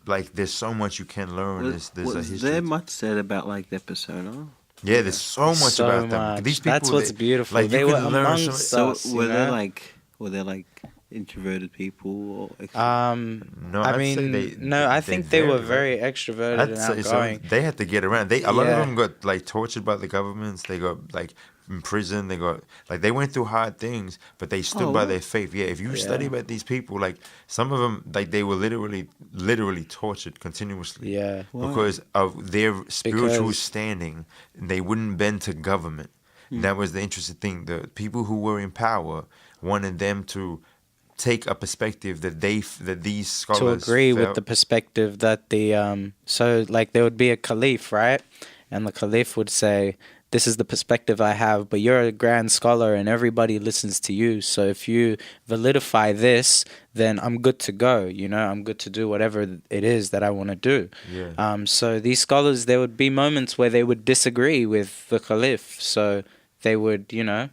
[SPEAKER 1] like there's so much you can learn. There's a history.
[SPEAKER 2] Was there much said about like their persona?
[SPEAKER 1] Yeah, there's so much about them. These people,
[SPEAKER 3] that's what's beautiful.
[SPEAKER 1] Like,
[SPEAKER 3] they
[SPEAKER 1] you
[SPEAKER 3] were
[SPEAKER 1] can learn
[SPEAKER 3] amongst us.
[SPEAKER 2] So were they like introverted people? Or
[SPEAKER 1] no,
[SPEAKER 3] I think they were very extroverted and outgoing.
[SPEAKER 1] So they had to get around. A lot of them got like tortured by the governments. They got like in prison. They went through hard things, but they stood by their faith. Yeah, if you study about these people, like some of them, like they were literally tortured continuously.
[SPEAKER 3] Yeah,
[SPEAKER 1] because of their spiritual standing, they wouldn't bend to government. That was the interesting thing. The people who were in power wanted them to take a perspective that these scholars
[SPEAKER 3] to agree with the perspective that so like there would be a caliph, right? And the caliph would say this is the perspective I have, but you're a grand scholar and everybody listens to you. So if you validify this, then I'm good to go. You know, I'm good to do whatever it is that I want to do.
[SPEAKER 1] Yeah.
[SPEAKER 3] So these scholars, there would be moments where they would disagree with the Caliph. So they would, you know,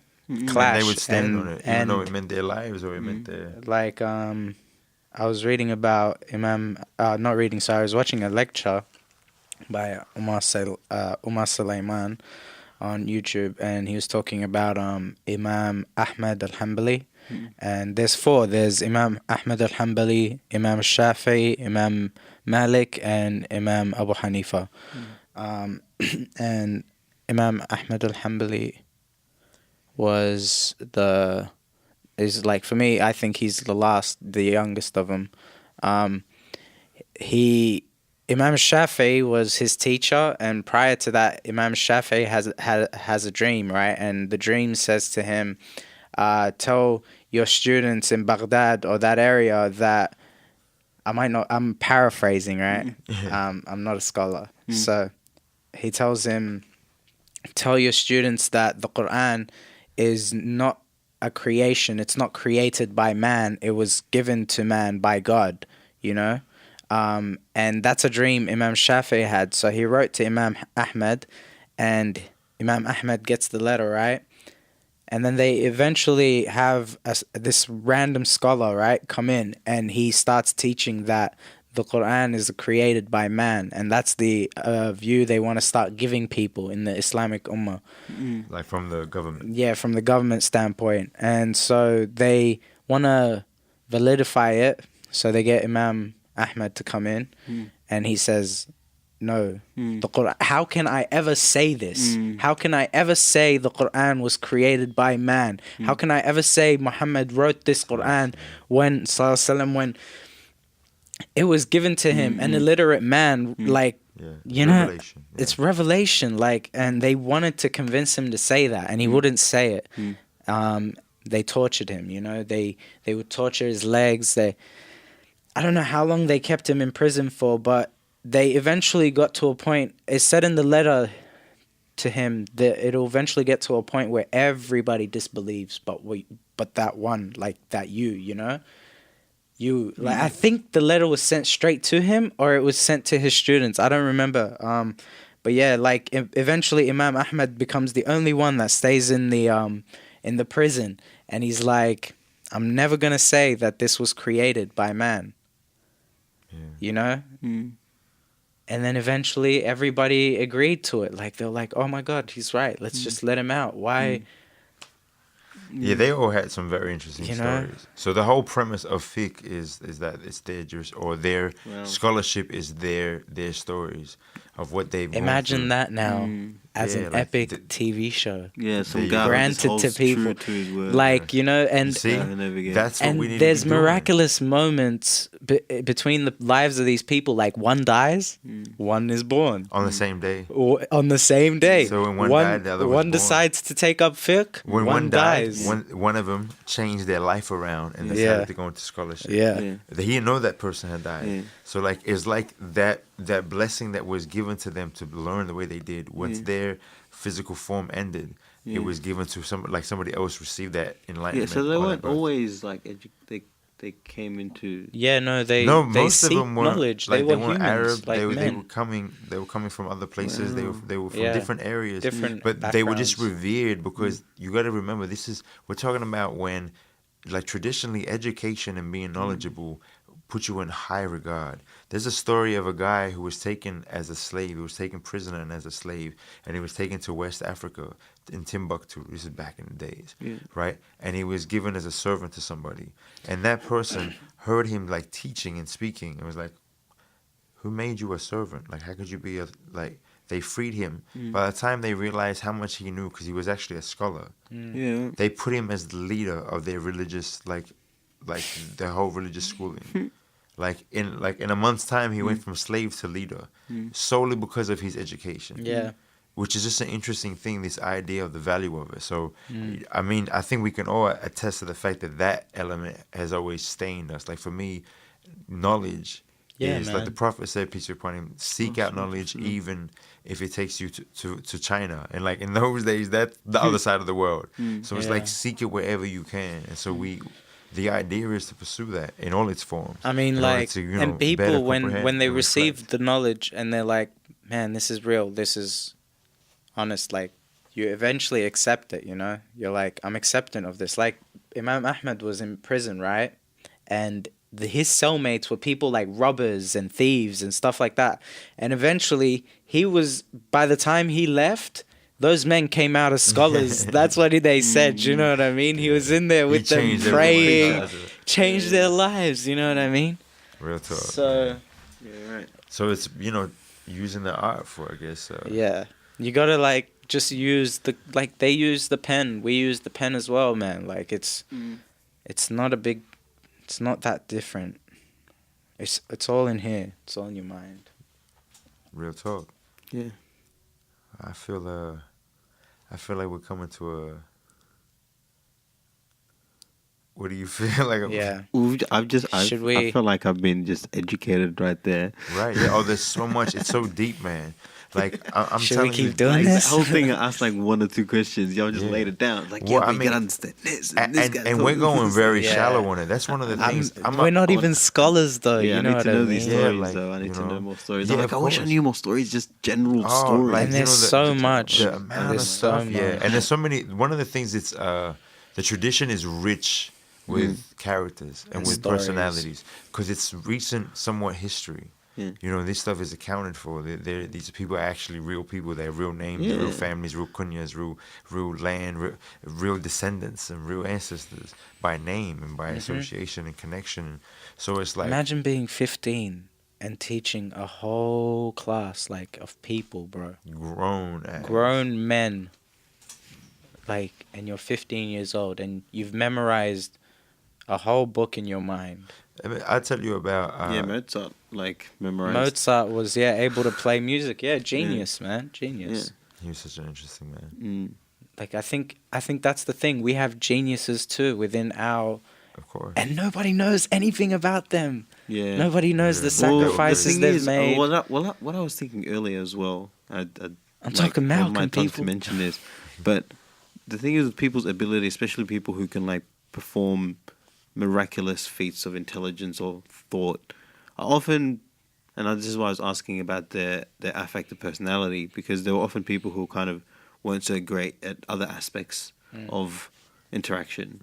[SPEAKER 3] clash.
[SPEAKER 1] And they would stand on it, even though it meant their lives or it meant their...
[SPEAKER 3] Like, I was reading about I was watching a lecture by Umar Sulaiman on YouTube, and he was talking about Imam Ahmad al-Hanbali. And there's four. There's Imam Ahmad al-Hanbali, Imam Shafi'i, Imam Malik, and Imam Abu Hanifa. And Imam Ahmad al-Hanbali is like, for me, I think he's the youngest of them. Imam Shafi'i was his teacher, and prior to that, Imam Shafi'i has a dream, right? And the dream says to him, tell your students in Baghdad or that area that I'm paraphrasing, right? I'm not a scholar. So he tells him, tell your students that the Quran is not a creation. It's not created by man. It was given to man by God, you know? And that's a dream Imam Shafi'i had. So he wrote to Imam Ahmad, and Imam Ahmad gets the letter, right? And then they eventually have this random scholar, right, come in, and he starts teaching that the Quran is created by man. And that's the view they want to start giving people in the Islamic Ummah.
[SPEAKER 1] Like from the government.
[SPEAKER 3] Yeah, from the government standpoint. And so they want to validify it. So they get Imam Ahmad to come in, and he says, no, the Quran, how can I ever say this? How can I ever say the Quran was created by man? How can I ever say Muhammad wrote this Quran when it was given to him, an illiterate man, like, you know, it's revelation, like, and they wanted to convince him to say that, and he wouldn't say it. They tortured him, you know, they would torture his legs. I don't know how long they kept him in prison for, but they eventually got to a point, it's said in the letter to him that it'll eventually get to a point where everybody disbelieves, but that one, like that you know? Like, I think the letter was sent straight to him, or it was sent to his students. I don't remember. But yeah, like eventually Imam Ahmad becomes the only one that stays in the prison, and he's like, I'm never gonna say that this was created by man. You know? And then eventually everybody agreed to it. Like, they're like, oh my God, he's right. Let's just let him out. Why?
[SPEAKER 1] Yeah, they all had some very interesting stories. So the whole premise of fiqh is that it's their scholarship is their stories of what they've
[SPEAKER 3] Imagine that now as an epic TV show.
[SPEAKER 2] Yeah, some guy
[SPEAKER 3] granted to people.
[SPEAKER 2] To his word.
[SPEAKER 3] Like, you know, and
[SPEAKER 1] see, that's what we need
[SPEAKER 3] there's
[SPEAKER 1] to be doing.
[SPEAKER 3] miraculous moments between the lives of these people. Like, one dies, one is born.
[SPEAKER 1] On the same day.
[SPEAKER 3] On the same day.
[SPEAKER 1] So when one died, the other was born.
[SPEAKER 3] Decides to take up fiqh,
[SPEAKER 1] when
[SPEAKER 3] one dies.
[SPEAKER 1] One of them changed their life around and decided to go into scholarship.
[SPEAKER 3] Yeah.
[SPEAKER 1] He didn't know that person had died. So like, it's like that blessing that was given to them to learn the way they did. Once their physical form ended, it was given to somebody else received that enlightenment.
[SPEAKER 2] Yeah, so they weren't always like they came into.
[SPEAKER 3] Yeah, no,
[SPEAKER 1] most of
[SPEAKER 3] seek
[SPEAKER 1] them weren't
[SPEAKER 3] knowledge.
[SPEAKER 1] Like,
[SPEAKER 3] they
[SPEAKER 1] weren't
[SPEAKER 3] humans,
[SPEAKER 1] Arab.
[SPEAKER 3] Like
[SPEAKER 1] they
[SPEAKER 3] men.
[SPEAKER 1] were coming from other places. They were from different areas.
[SPEAKER 3] But
[SPEAKER 1] they were just revered because you got to remember, we're talking about when, like, traditionally education and being knowledgeable put you in high regard. There's a story of a guy who was taken as a slave. He was taken prisoner and as a slave, and he was taken to West Africa in Timbuktu. This is back in the days, right? And he was given as a servant to somebody, and that person heard him like teaching and speaking, and was like, "Who made you a servant? Like, how could you be They freed him. By the time they realized how much he knew, because he was actually a scholar, they put him as the leader of their religious, like their whole religious schooling. Like in a month's time, he went from slave to leader, solely because of his education.
[SPEAKER 3] Yeah.
[SPEAKER 1] Which is just an interesting thing, this idea of the value of it. So, I mean, I think we can all attest to the fact that element has always stained us. Like, for me, knowledge is
[SPEAKER 3] man.
[SPEAKER 1] like the Prophet said, peace be upon him, seek out knowledge even if it takes you to China. And like in those days, that's the other side of the world. So it's like seek it wherever you can. And so the idea is to pursue that in all its forms.
[SPEAKER 3] I mean, like,
[SPEAKER 1] to,
[SPEAKER 3] and people when they
[SPEAKER 1] and
[SPEAKER 3] receive
[SPEAKER 1] reflect.
[SPEAKER 3] the knowledge and they're like, man, this is real, this is honest, like, you eventually accept it, you know? You're like, I'm accepting of this. Like, Imam Ahmad was in prison, right? And his cellmates were people like robbers and thieves and stuff like that. And eventually, by the time he left, those men came out as scholars. That's what they said, you know what I mean? He was in there with them praying, changed their lives, you know what I mean?
[SPEAKER 1] Real talk.
[SPEAKER 3] So,
[SPEAKER 2] Yeah, right.
[SPEAKER 1] So it's, using the art for, I guess.
[SPEAKER 3] yeah. You gotta, like, just use they use the pen. We use the pen as well, man. Like, it's not it's not that different. It's all in here. It's all in your mind.
[SPEAKER 1] Real talk.
[SPEAKER 2] Yeah.
[SPEAKER 1] I feel like we're coming to a. What do you feel like?
[SPEAKER 3] Yeah.
[SPEAKER 2] I feel like I've been just educated right there.
[SPEAKER 1] Right. Yeah. Oh, there's so much. It's so deep, man. Like I'm
[SPEAKER 3] Should
[SPEAKER 1] telling
[SPEAKER 3] we keep
[SPEAKER 1] you,
[SPEAKER 3] doing
[SPEAKER 2] Like,
[SPEAKER 3] this?
[SPEAKER 2] the whole thing, I asked like 1 or 2 questions. Y'all just laid it down. Like,
[SPEAKER 1] Well,
[SPEAKER 2] we gotta understand this.
[SPEAKER 1] and we're going very
[SPEAKER 3] Yeah.
[SPEAKER 1] shallow on it. That's one of the things.
[SPEAKER 3] We're not even scholars, though.
[SPEAKER 2] Yeah,
[SPEAKER 3] you know
[SPEAKER 2] I need
[SPEAKER 3] what
[SPEAKER 2] to
[SPEAKER 3] I
[SPEAKER 2] know
[SPEAKER 3] mean?
[SPEAKER 2] these
[SPEAKER 1] Yeah,
[SPEAKER 2] stories,
[SPEAKER 1] like,
[SPEAKER 2] though. I need to know more stories.
[SPEAKER 1] Yeah,
[SPEAKER 2] I'm like,
[SPEAKER 1] of
[SPEAKER 2] I wish I
[SPEAKER 1] course.
[SPEAKER 2] knew more stories, just general
[SPEAKER 1] Oh,
[SPEAKER 2] stories.
[SPEAKER 1] like,
[SPEAKER 3] And there's so much.
[SPEAKER 1] The amount
[SPEAKER 3] There's
[SPEAKER 1] of
[SPEAKER 3] so
[SPEAKER 1] stuff,
[SPEAKER 3] much.
[SPEAKER 1] yeah. And there's so many. One of the things it's the tradition is rich with characters and with
[SPEAKER 3] stories.
[SPEAKER 1] personalities because it's recent, somewhat history.
[SPEAKER 2] Yeah.
[SPEAKER 1] This stuff is accounted for. These people are actually real people. They have real names,
[SPEAKER 2] Yeah.
[SPEAKER 1] real families, real kunyas, real land, real descendants, and real ancestors by name and by association and connection. So it's like
[SPEAKER 3] Imagine being 15 and teaching a whole class, like, of people, bro. Grown men. Like, and you're 15 years old and you've memorized a whole book in your mind.
[SPEAKER 1] I mean, I'll tell you about
[SPEAKER 2] Mozart, like, memorized.
[SPEAKER 3] Mozart was, able to play music. Yeah, genius, man. Genius.
[SPEAKER 1] He was such an interesting man.
[SPEAKER 3] Like, I think that's the thing. We have geniuses too within our...
[SPEAKER 1] Of course.
[SPEAKER 3] And nobody knows anything about them.
[SPEAKER 2] Yeah.
[SPEAKER 3] Nobody knows the
[SPEAKER 2] Well,
[SPEAKER 3] sacrifices
[SPEAKER 2] the thing
[SPEAKER 3] they've
[SPEAKER 2] is,
[SPEAKER 3] made.
[SPEAKER 2] what I was thinking earlier as well, I'm
[SPEAKER 3] talking Malcolm,
[SPEAKER 2] to
[SPEAKER 3] people.
[SPEAKER 2] mention this, but the thing is with people's ability, especially people who can like perform miraculous feats of intelligence or thought, are often, this is why I was asking about their affective personality, because there were often people who kind of weren't so great at other aspects of interaction.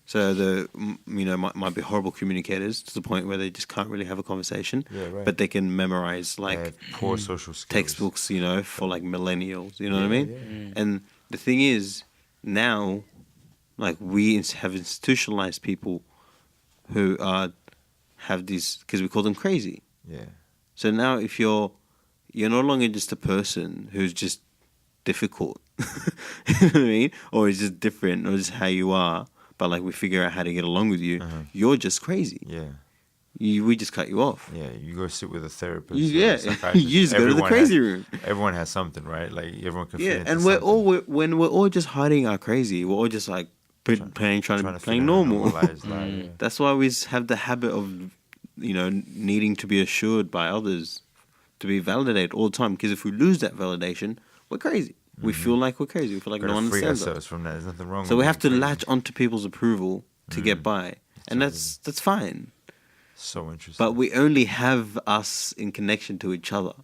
[SPEAKER 2] So might be horrible communicators to the point where they just can't really have a conversation.
[SPEAKER 1] Yeah, right.
[SPEAKER 2] But they can memorize like
[SPEAKER 1] poor social skills.
[SPEAKER 2] textbooks, for like millennials. You know what I mean? Yeah. And the thing is, now, like, we have institutionalized people who have these, because we call them crazy.
[SPEAKER 1] Yeah.
[SPEAKER 2] So now, if you're no longer just a person who's just difficult, you know what I mean, or is just different, or just how you are, but like we figure out how to get along with you. You're just crazy.
[SPEAKER 1] Yeah.
[SPEAKER 2] We just cut you off.
[SPEAKER 1] Yeah, you go sit with a therapist.
[SPEAKER 2] Yeah,
[SPEAKER 1] or a psychiatrist.
[SPEAKER 2] you just go to the crazy room.
[SPEAKER 1] Everyone has something, right? Like everyone can.
[SPEAKER 2] Yeah,
[SPEAKER 1] fit
[SPEAKER 2] and
[SPEAKER 1] into
[SPEAKER 2] when we're all just hiding our crazy, we're all just like trying to play normal. That's why we have the habit of, needing to be assured by others, to be validated all the time. Because if we lose that validation, we're crazy. We feel like we're crazy. We feel like no one understands us.
[SPEAKER 1] From that. There's nothing wrong.
[SPEAKER 2] So we have to latch onto people's approval to get by, and that's fine.
[SPEAKER 1] So interesting.
[SPEAKER 2] But we only have us in connection to each other.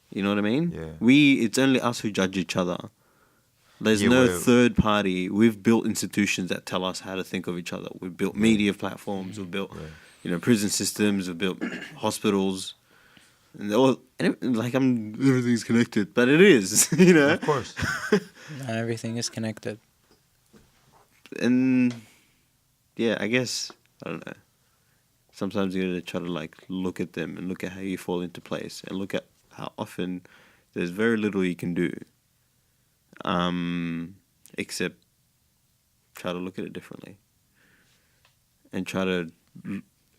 [SPEAKER 2] You know what I mean?
[SPEAKER 1] Yeah.
[SPEAKER 2] It's only us who judge each other. There's no third party. We've built institutions that tell us how to think of each other. We've built media platforms. We've built, prison systems. We've built hospitals. And everything's connected, but it is,
[SPEAKER 1] Of course.
[SPEAKER 3] Everything is connected.
[SPEAKER 2] And yeah, I guess, I don't know. Sometimes you gotta try to like look at them and look at how you fall into place and look at how often there's very little you can do. Except try to look at it differently. And try to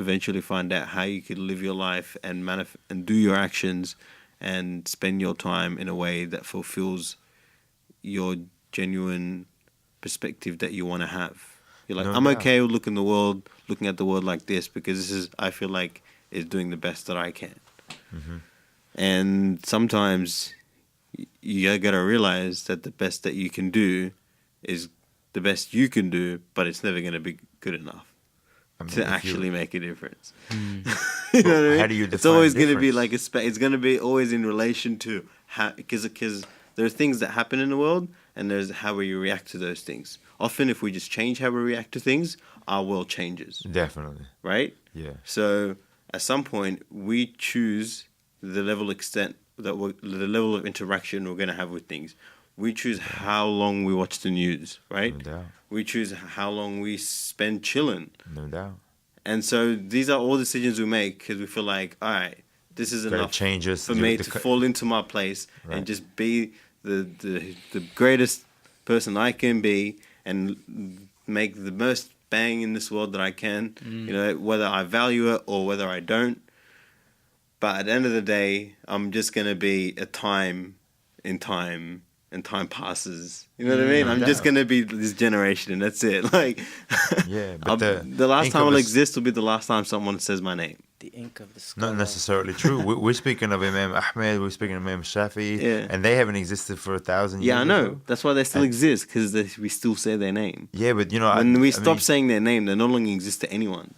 [SPEAKER 2] eventually find out how you could live your life and and do your actions and spend your time in a way that fulfills your genuine perspective that you want to have. You're like, I'm okay with looking at the world like this because I feel like is doing the best that I can. And sometimes you gotta realize that the best that you can do is the best you can do, but it's never gonna be good enough to actually make a difference. You know what I mean?
[SPEAKER 1] How do you define
[SPEAKER 2] it's always
[SPEAKER 1] difference?
[SPEAKER 2] gonna be like it's gonna be always in relation to how, because there are things that happen in the world, and there's how we react to those things. Often, if we just change how we react to things, our world changes.
[SPEAKER 1] Definitely.
[SPEAKER 2] Right?
[SPEAKER 1] Yeah.
[SPEAKER 2] So at some point, we choose the level of interaction we're going to have with things. We choose how long we watch the news, right?
[SPEAKER 1] No doubt.
[SPEAKER 2] We choose how long we spend chilling.
[SPEAKER 1] No doubt.
[SPEAKER 2] And so these are all decisions we make because we feel like, all right, this is enough for me to fall into my place and just be the greatest person I can be and make the most bang in this world that I can, you know, whether I value it or whether I don't. But at the end of the day, I'm just going to be a time, and time passes. You know what I mean? I'm just going to be this generation, and that's it. Like,
[SPEAKER 1] yeah, but
[SPEAKER 2] the last time I'll exist will be the last time someone says my name.
[SPEAKER 3] The ink of the scholar.
[SPEAKER 1] Not necessarily true. We're speaking of Imam Ahmed, we're speaking of Imam Shafi'i, and they haven't existed for 1,000 years.
[SPEAKER 2] Yeah, I know. That's why they still exist, because we still say their name.
[SPEAKER 1] Yeah, but you know,
[SPEAKER 2] when we stop saying their name, they no longer exist to anyone.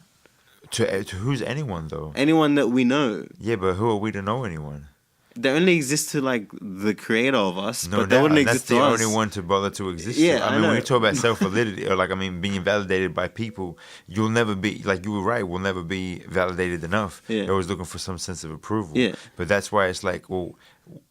[SPEAKER 1] To who's anyone though?
[SPEAKER 2] Anyone that we know.
[SPEAKER 1] Yeah, but who are we to know anyone?
[SPEAKER 2] They only exist to like the creator of us,
[SPEAKER 1] no
[SPEAKER 2] but they wouldn't exist to us.
[SPEAKER 1] That's the only one to bother to exist.
[SPEAKER 2] Yeah,
[SPEAKER 1] I mean, when you talk about self-validity, or like, I mean, being validated by people, you'll never be, like you were right, we'll never be validated enough.
[SPEAKER 2] Yeah.
[SPEAKER 1] You're always looking for some sense of approval.
[SPEAKER 2] Yeah.
[SPEAKER 1] But that's why it's like, well,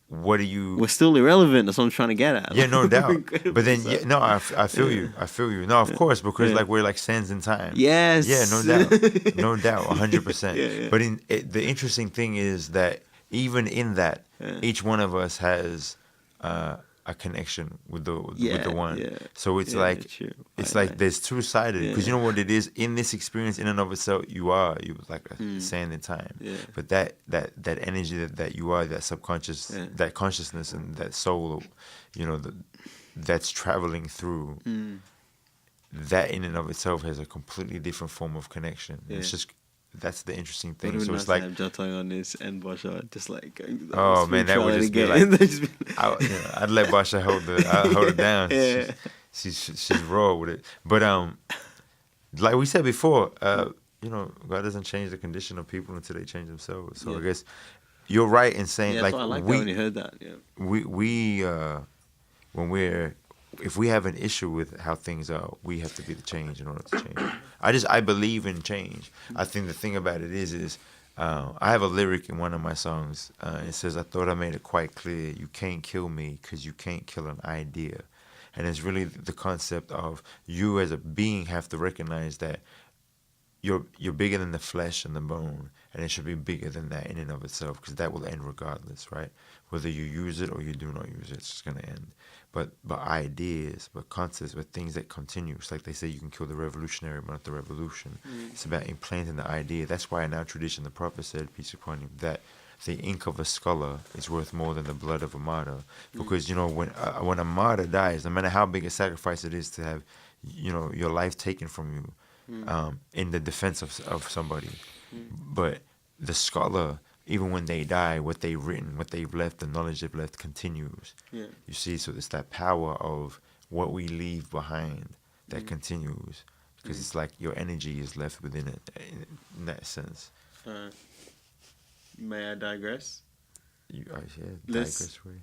[SPEAKER 1] what do you...
[SPEAKER 2] We're still irrelevant. That's what I'm trying to get at.
[SPEAKER 1] Yeah, no doubt. But then, I feel you. I feel you. No, of course, because like we're like sands in time.
[SPEAKER 2] Yes.
[SPEAKER 1] Yeah, no doubt. No doubt, 100%.
[SPEAKER 2] Yeah.
[SPEAKER 1] But the interesting thing is that even in that, each one of us has a connection with the one.
[SPEAKER 2] Yeah.
[SPEAKER 1] So it's like there's two-sided, because you know what it is, in this experience in and of itself, you like a sand in time.
[SPEAKER 2] Yeah.
[SPEAKER 1] But that energy that you are, that subconscious, that consciousness and that soul, you know, that's traveling through, that in and of itself has a completely different form of connection.
[SPEAKER 2] Yeah.
[SPEAKER 1] It's just, that's the interesting thing.
[SPEAKER 2] But it
[SPEAKER 1] So
[SPEAKER 2] would
[SPEAKER 1] it's
[SPEAKER 2] nice
[SPEAKER 1] like,
[SPEAKER 2] to have Jotang on this and Basha just like going,
[SPEAKER 1] oh man, that would just be like, I'd let Basha hold it down.
[SPEAKER 2] Yeah.
[SPEAKER 1] She's raw with it. But like we said before, you know, God doesn't change the condition of people until they change themselves. So I guess you're right in saying, like,
[SPEAKER 2] I like that when you heard that. Yeah.
[SPEAKER 1] If we have an issue with how things are, we have to be the change in order to change. I believe in change. I think the thing about it is I have a lyric in one of my songs. It says, I thought I made it quite clear, you can't kill me because you can't kill an idea. And it's really the concept of you as a being have to recognize that you're bigger than the flesh and the bone, and it should be bigger than that in and of itself, because that will end regardless, right? Whether you use it or you do not use it, it's just going to end. But ideas, but concepts, but things that continue. It's like they say you can kill the revolutionary, but not the revolution. It's about implanting the idea. That's why in our tradition, the Prophet said, peace upon him, that the ink of a scholar is worth more than the blood of a martyr. Because, you know, when a martyr dies, no matter how big a sacrifice it is to have, you know, your life taken from you in the defense of somebody. But the scholar, even when they die, what they've written, what they've left, the knowledge they've left continues. Yeah. You see, so it's that power of what we leave behind that continues. Because it's like your energy is left within it, in that sense.
[SPEAKER 2] May I digress?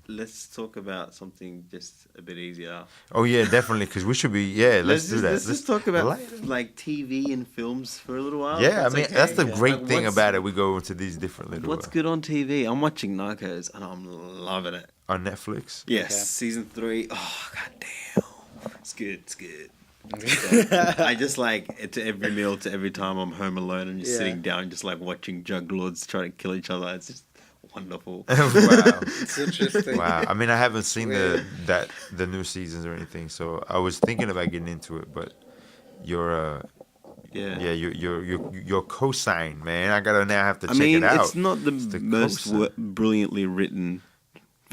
[SPEAKER 2] Let's talk about something just a bit easier.
[SPEAKER 1] Oh yeah, definitely, because we should be, let's do that.
[SPEAKER 2] Let's just talk about like TV and films for a little while.
[SPEAKER 1] Yeah, I mean, that's the great thing about it. We go into these different little...
[SPEAKER 2] What's good on TV? I'm watching Narcos and I'm loving it.
[SPEAKER 1] On Netflix?
[SPEAKER 2] Yes, season 3. Oh, goddamn. It's good. I just like to every meal, to every time I'm home alone and just sitting down, just like watching drug lords try to kill each other. It's just wonderful.
[SPEAKER 1] Wow,
[SPEAKER 3] it's interesting.
[SPEAKER 1] Wow, I mean, I haven't seen the new seasons or anything, so I was thinking about getting into it, but your cosign, man. I gotta now have to check it out.
[SPEAKER 2] It's not the most brilliantly written.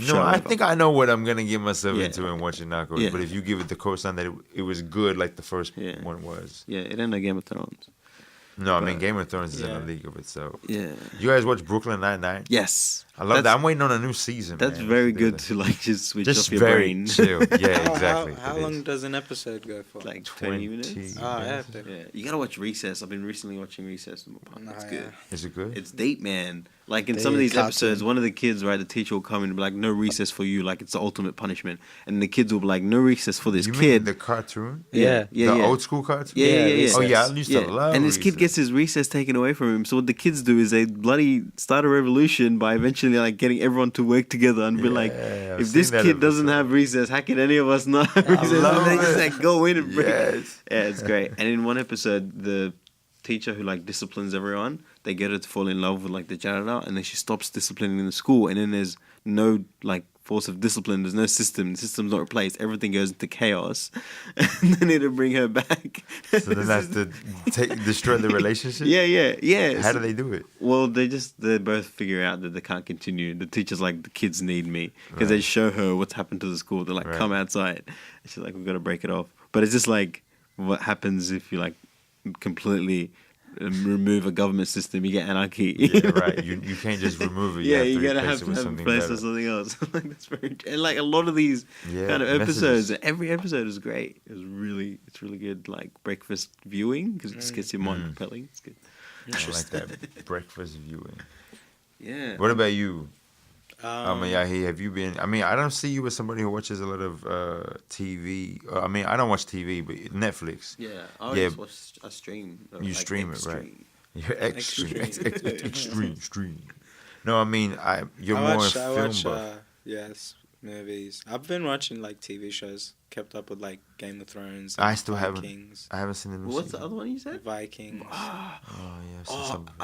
[SPEAKER 1] No, I think I know what I'm gonna get myself into in watching Narcos. Yeah. But if you give it the cosign that it was good, like the first one was.
[SPEAKER 2] Yeah, it ended Game of Thrones.
[SPEAKER 1] No, I mean Game of Thrones is in a league of itself.
[SPEAKER 2] Yeah.
[SPEAKER 1] You guys watch Brooklyn Nine-Nine?
[SPEAKER 2] Yes.
[SPEAKER 1] I love that. I'm waiting on a new season.
[SPEAKER 2] That's
[SPEAKER 1] man.
[SPEAKER 2] very good to like just switch off your
[SPEAKER 1] very
[SPEAKER 2] brain.
[SPEAKER 1] chill. Yeah, exactly.
[SPEAKER 3] How long does an episode go for?
[SPEAKER 2] Like 20 minutes.
[SPEAKER 3] Oh, yeah.
[SPEAKER 2] You gotta watch Recess. I've been recently watching Recess. It's good.
[SPEAKER 1] Is it good?
[SPEAKER 2] It's deep, man. Like in some of these episodes, one of the kids, right, the teacher will come in and be like, "No recess for you," like it's the ultimate punishment. And the kids will be like, "No recess for this
[SPEAKER 1] you
[SPEAKER 2] kid."
[SPEAKER 1] Mean the cartoon?
[SPEAKER 3] Yeah.
[SPEAKER 1] The old school cartoon?
[SPEAKER 2] Yeah.
[SPEAKER 1] Oh yeah, I used to love.
[SPEAKER 2] And this kid gets his recess taken away from him. So what the kids do is they bloody start a revolution by eventually like getting everyone to work together and be like,
[SPEAKER 1] I've
[SPEAKER 2] if this kid doesn't have recess, how can any of us not have recess? And they just like go in and break.
[SPEAKER 1] Yes.
[SPEAKER 2] Yeah, it's great. And in one episode, the teacher who like disciplines everyone, they get her to fall in love with like the janitor, and then she stops disciplining in the school, and then there's no like force of discipline, there's no system, the system's not replaced, everything goes into chaos, and they need to bring her back.
[SPEAKER 1] So then that's to destroy the relationship?
[SPEAKER 2] Yeah.
[SPEAKER 1] How do they do it?
[SPEAKER 2] Well, they both figure out that they can't continue. The teacher's like, the kids need me, because they show her what's happened to the school. They're like, come outside. And she's like, we've got to break it off. But it's just like, what happens if you like completely remove a government system? You get anarchy.
[SPEAKER 1] Yeah, right. You can't just remove it.
[SPEAKER 2] You gotta have
[SPEAKER 1] to
[SPEAKER 2] something replace with something else. Like that's very, and like a lot of these kind of episodes. Every episode is great. It's really good. Like breakfast viewing, because it just gets your mind propelling. It's good.
[SPEAKER 1] I like that breakfast viewing.
[SPEAKER 2] Yeah.
[SPEAKER 1] What about you? Have you been? I mean, I don't see you as somebody who watches a lot of TV. I mean, I don't watch TV, but Netflix.
[SPEAKER 2] Yeah, I just watch a stream.
[SPEAKER 1] You
[SPEAKER 2] like
[SPEAKER 1] stream
[SPEAKER 2] extreme.
[SPEAKER 1] it, right? You're extreme. No, I mean, you're more a film buff.
[SPEAKER 3] Yes, movies. I've been watching like TV shows. Kept up with like Game of Thrones.
[SPEAKER 1] I still
[SPEAKER 3] Vikings.
[SPEAKER 1] I haven't seen the new
[SPEAKER 2] What's the other one you said?
[SPEAKER 3] Vikings.
[SPEAKER 2] I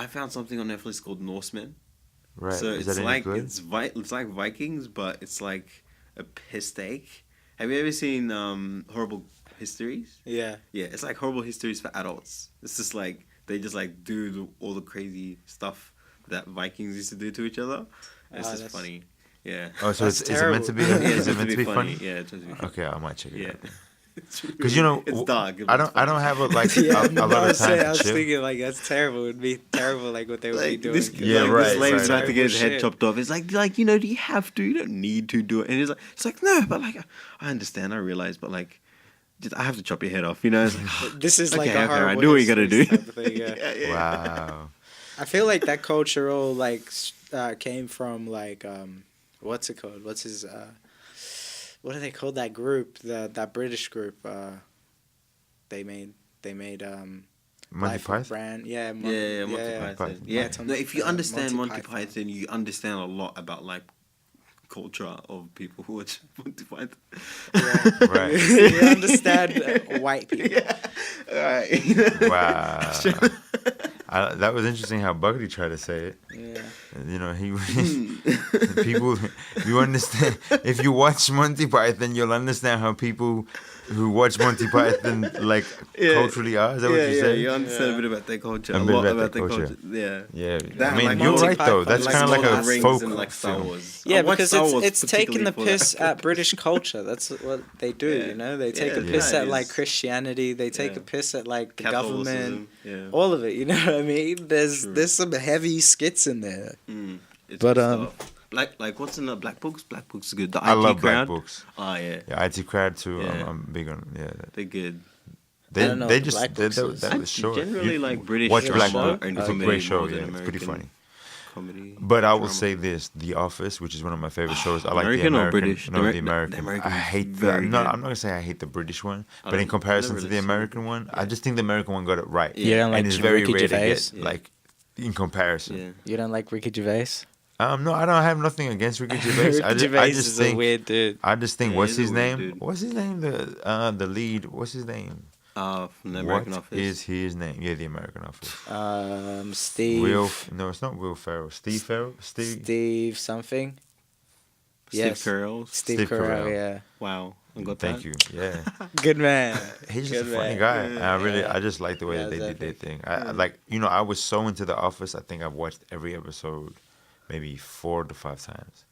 [SPEAKER 2] found something on Netflix called Norsemen.
[SPEAKER 1] Right.
[SPEAKER 2] So
[SPEAKER 1] Is
[SPEAKER 2] it's
[SPEAKER 1] that
[SPEAKER 2] like
[SPEAKER 1] good?
[SPEAKER 2] it's like Vikings, but it's like a piss take. Have you ever seen Horrible Histories?
[SPEAKER 3] Yeah.
[SPEAKER 2] Yeah, it's like Horrible Histories for adults. It's just like they just like do all the crazy stuff that Vikings used to do to each other. It's just funny. Yeah.
[SPEAKER 1] Oh, so is it meant to be? Is it meant to be funny?
[SPEAKER 2] Yeah, it's meant to be funny.
[SPEAKER 1] Okay, I might check it out.
[SPEAKER 2] Because
[SPEAKER 1] it's
[SPEAKER 2] dark.
[SPEAKER 1] I don't have a lot of time
[SPEAKER 3] I was
[SPEAKER 1] to chill.
[SPEAKER 3] thinking like that's terrible. It'd be terrible like what they would be doing.
[SPEAKER 2] This lady's about to get his head chopped off. It's like do you have to? You don't need to do it. And it's like no, but like I understand, I realize, but like I have to chop your head off. It's like,
[SPEAKER 3] this is like a horrible.
[SPEAKER 2] I do what you gotta do.
[SPEAKER 3] Thing,
[SPEAKER 1] Wow.
[SPEAKER 3] I feel like that culture all like came from like what's it called? What's his what do they call that group? That British group. They made
[SPEAKER 1] Monty Python.
[SPEAKER 3] Brand. Yeah,
[SPEAKER 2] Monty Python. Yeah. No, if you understand Monty Python, you understand a lot about like culture of people who watch Monty Python.
[SPEAKER 3] Yeah. Right. You understand white people.
[SPEAKER 2] Yeah. All right.
[SPEAKER 1] Wow. That was interesting how Buggity tried to say it.
[SPEAKER 3] Yeah.
[SPEAKER 1] He people. You understand if you watch Monty Python, you'll understand how people who watch Monty Python like culturally are. Is that what you say?
[SPEAKER 2] You understand a bit about their culture.
[SPEAKER 1] A
[SPEAKER 2] lot
[SPEAKER 1] bit
[SPEAKER 2] about their culture. Yeah.
[SPEAKER 1] I mean,
[SPEAKER 3] like
[SPEAKER 1] you're
[SPEAKER 3] Monty
[SPEAKER 1] right though.
[SPEAKER 3] Python,
[SPEAKER 1] That's kind of like a folk
[SPEAKER 2] and like Star Wars.
[SPEAKER 3] Yeah, because it's taking the piss at British culture. That's what they do. They take a piss at like Christianity. They take a piss at like the government. All of it. You know what I mean? There's some heavy skits in there.
[SPEAKER 2] But like what's in the Black Books? Black Books is good. The IT
[SPEAKER 1] I love
[SPEAKER 2] crowd.
[SPEAKER 1] Black Books.
[SPEAKER 2] Oh yeah.
[SPEAKER 1] Yeah, IT crowd too.
[SPEAKER 2] Yeah.
[SPEAKER 1] I'm big on
[SPEAKER 2] They're good.
[SPEAKER 1] They just that was short.
[SPEAKER 2] Generally like British.
[SPEAKER 1] Watch Black
[SPEAKER 2] drama
[SPEAKER 1] Book.
[SPEAKER 2] and
[SPEAKER 1] It's a
[SPEAKER 2] comedy
[SPEAKER 1] great show.
[SPEAKER 2] more than
[SPEAKER 1] Yeah, it's pretty
[SPEAKER 2] American
[SPEAKER 1] funny.
[SPEAKER 2] Comedy.
[SPEAKER 1] But I will
[SPEAKER 2] drama.
[SPEAKER 1] say this: The Office, which is one of my favorite shows. I like
[SPEAKER 2] American
[SPEAKER 1] the
[SPEAKER 2] or
[SPEAKER 1] American.
[SPEAKER 2] British?
[SPEAKER 1] No, the
[SPEAKER 2] American
[SPEAKER 1] American. I
[SPEAKER 2] is
[SPEAKER 1] hate
[SPEAKER 2] very
[SPEAKER 1] No,
[SPEAKER 2] good.
[SPEAKER 1] I'm not gonna say I hate the British one, but
[SPEAKER 2] don't-
[SPEAKER 1] in comparison
[SPEAKER 2] never
[SPEAKER 1] to the
[SPEAKER 2] really seen
[SPEAKER 1] American one, I just think the American one got it right.
[SPEAKER 3] You don't like
[SPEAKER 1] and it's very
[SPEAKER 3] Ricky
[SPEAKER 1] rare to
[SPEAKER 3] Gervais?
[SPEAKER 1] get like in comparison.
[SPEAKER 2] Yeah.
[SPEAKER 3] You don't like Ricky Gervais?
[SPEAKER 1] No, I don't have nothing against Ricky Gervais.
[SPEAKER 3] Ricky
[SPEAKER 1] I
[SPEAKER 3] Gervais
[SPEAKER 1] just
[SPEAKER 3] is
[SPEAKER 1] think
[SPEAKER 3] a weird dude.
[SPEAKER 1] I just think
[SPEAKER 2] Yeah,
[SPEAKER 1] what's
[SPEAKER 2] he's
[SPEAKER 1] his
[SPEAKER 2] a weird
[SPEAKER 1] name?
[SPEAKER 2] dude.
[SPEAKER 1] What's his name? The lead. What's his name?
[SPEAKER 2] From the American
[SPEAKER 1] What
[SPEAKER 2] Office.
[SPEAKER 1] is his name? Yeah, the American Office.
[SPEAKER 3] Steve.
[SPEAKER 1] No, it's not Will Ferrell. Steve Ferrell.
[SPEAKER 3] Steve something.
[SPEAKER 2] Steve
[SPEAKER 3] Yes.
[SPEAKER 2] Carell.
[SPEAKER 3] Steve
[SPEAKER 1] Steve
[SPEAKER 3] Carell.
[SPEAKER 1] Carell.
[SPEAKER 3] Yeah.
[SPEAKER 2] Wow. I got
[SPEAKER 1] Thank
[SPEAKER 2] that.
[SPEAKER 1] you. Yeah.
[SPEAKER 3] Good man.
[SPEAKER 1] He's just
[SPEAKER 3] Good
[SPEAKER 1] a funny
[SPEAKER 3] man.
[SPEAKER 1] guy. And I just like the way
[SPEAKER 3] Yeah,
[SPEAKER 1] that they did
[SPEAKER 3] exactly.
[SPEAKER 1] their thing. I like, I was so into The Office. I think I've watched every episode maybe 4 to 5 times.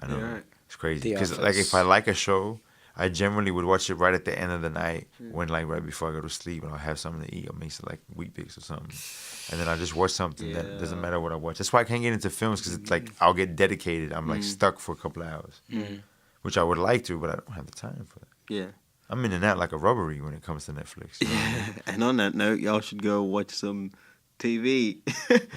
[SPEAKER 1] I know.
[SPEAKER 2] Yeah, right.
[SPEAKER 1] It's crazy.
[SPEAKER 3] The
[SPEAKER 1] Because like
[SPEAKER 3] Office.
[SPEAKER 1] if I like a show, I generally would watch it right at the end of the night when like right before I go to sleep, and I'll have something to eat. I'll make some like wheat bix or something, and then I'll just watch something that doesn't matter what I watch. That's why I can't get into films, because it's like I'll get dedicated. I'm like stuck for a couple of hours, which I would like to, but I don't have the time for that.
[SPEAKER 2] Yeah.
[SPEAKER 1] I'm in and out like a rubbery when it comes to Netflix. You know?
[SPEAKER 2] And on that note, y'all should go watch some TV.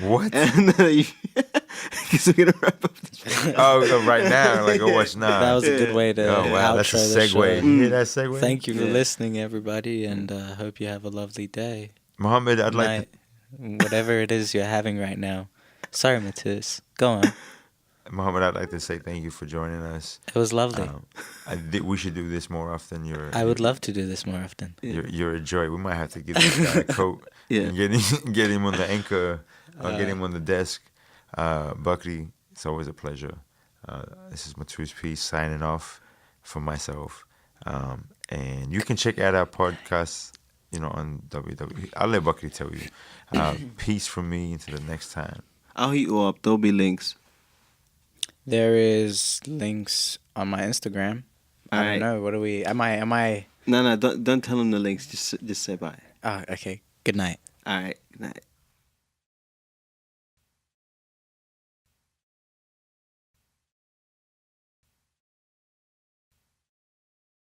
[SPEAKER 1] What?
[SPEAKER 2] Because we're gonna wrap up this.
[SPEAKER 1] Right now, like go watch now.
[SPEAKER 3] That was a good way to outro
[SPEAKER 1] that's a
[SPEAKER 3] the show.
[SPEAKER 1] segue. You hear that segue?
[SPEAKER 3] Thank you for listening, everybody, and hope you have a lovely day.
[SPEAKER 1] Mohammed, I'd like
[SPEAKER 3] whatever it is you're having right now. Sorry, Matuse. Go on.
[SPEAKER 1] Mohammed, I'd like to say thank you for joining us.
[SPEAKER 3] It was lovely.
[SPEAKER 1] We should do this more often.
[SPEAKER 3] I would love to do this more often.
[SPEAKER 1] You're a joy. We might have to give this guy a coat and get him on the anchor, get him on the desk. Bakri, it's always a pleasure. This is Matuse Peace signing off for myself. And you can check out our podcast, on www. I'll let Bakri tell you. Peace from me until the next time.
[SPEAKER 2] I'll hit you up. There'll be links.
[SPEAKER 3] There is links on my Instagram. I don't know. What are we? Am I?
[SPEAKER 2] No. Don't tell them the links. Just say bye.
[SPEAKER 3] Oh, okay. Good night.
[SPEAKER 2] All right. Good night.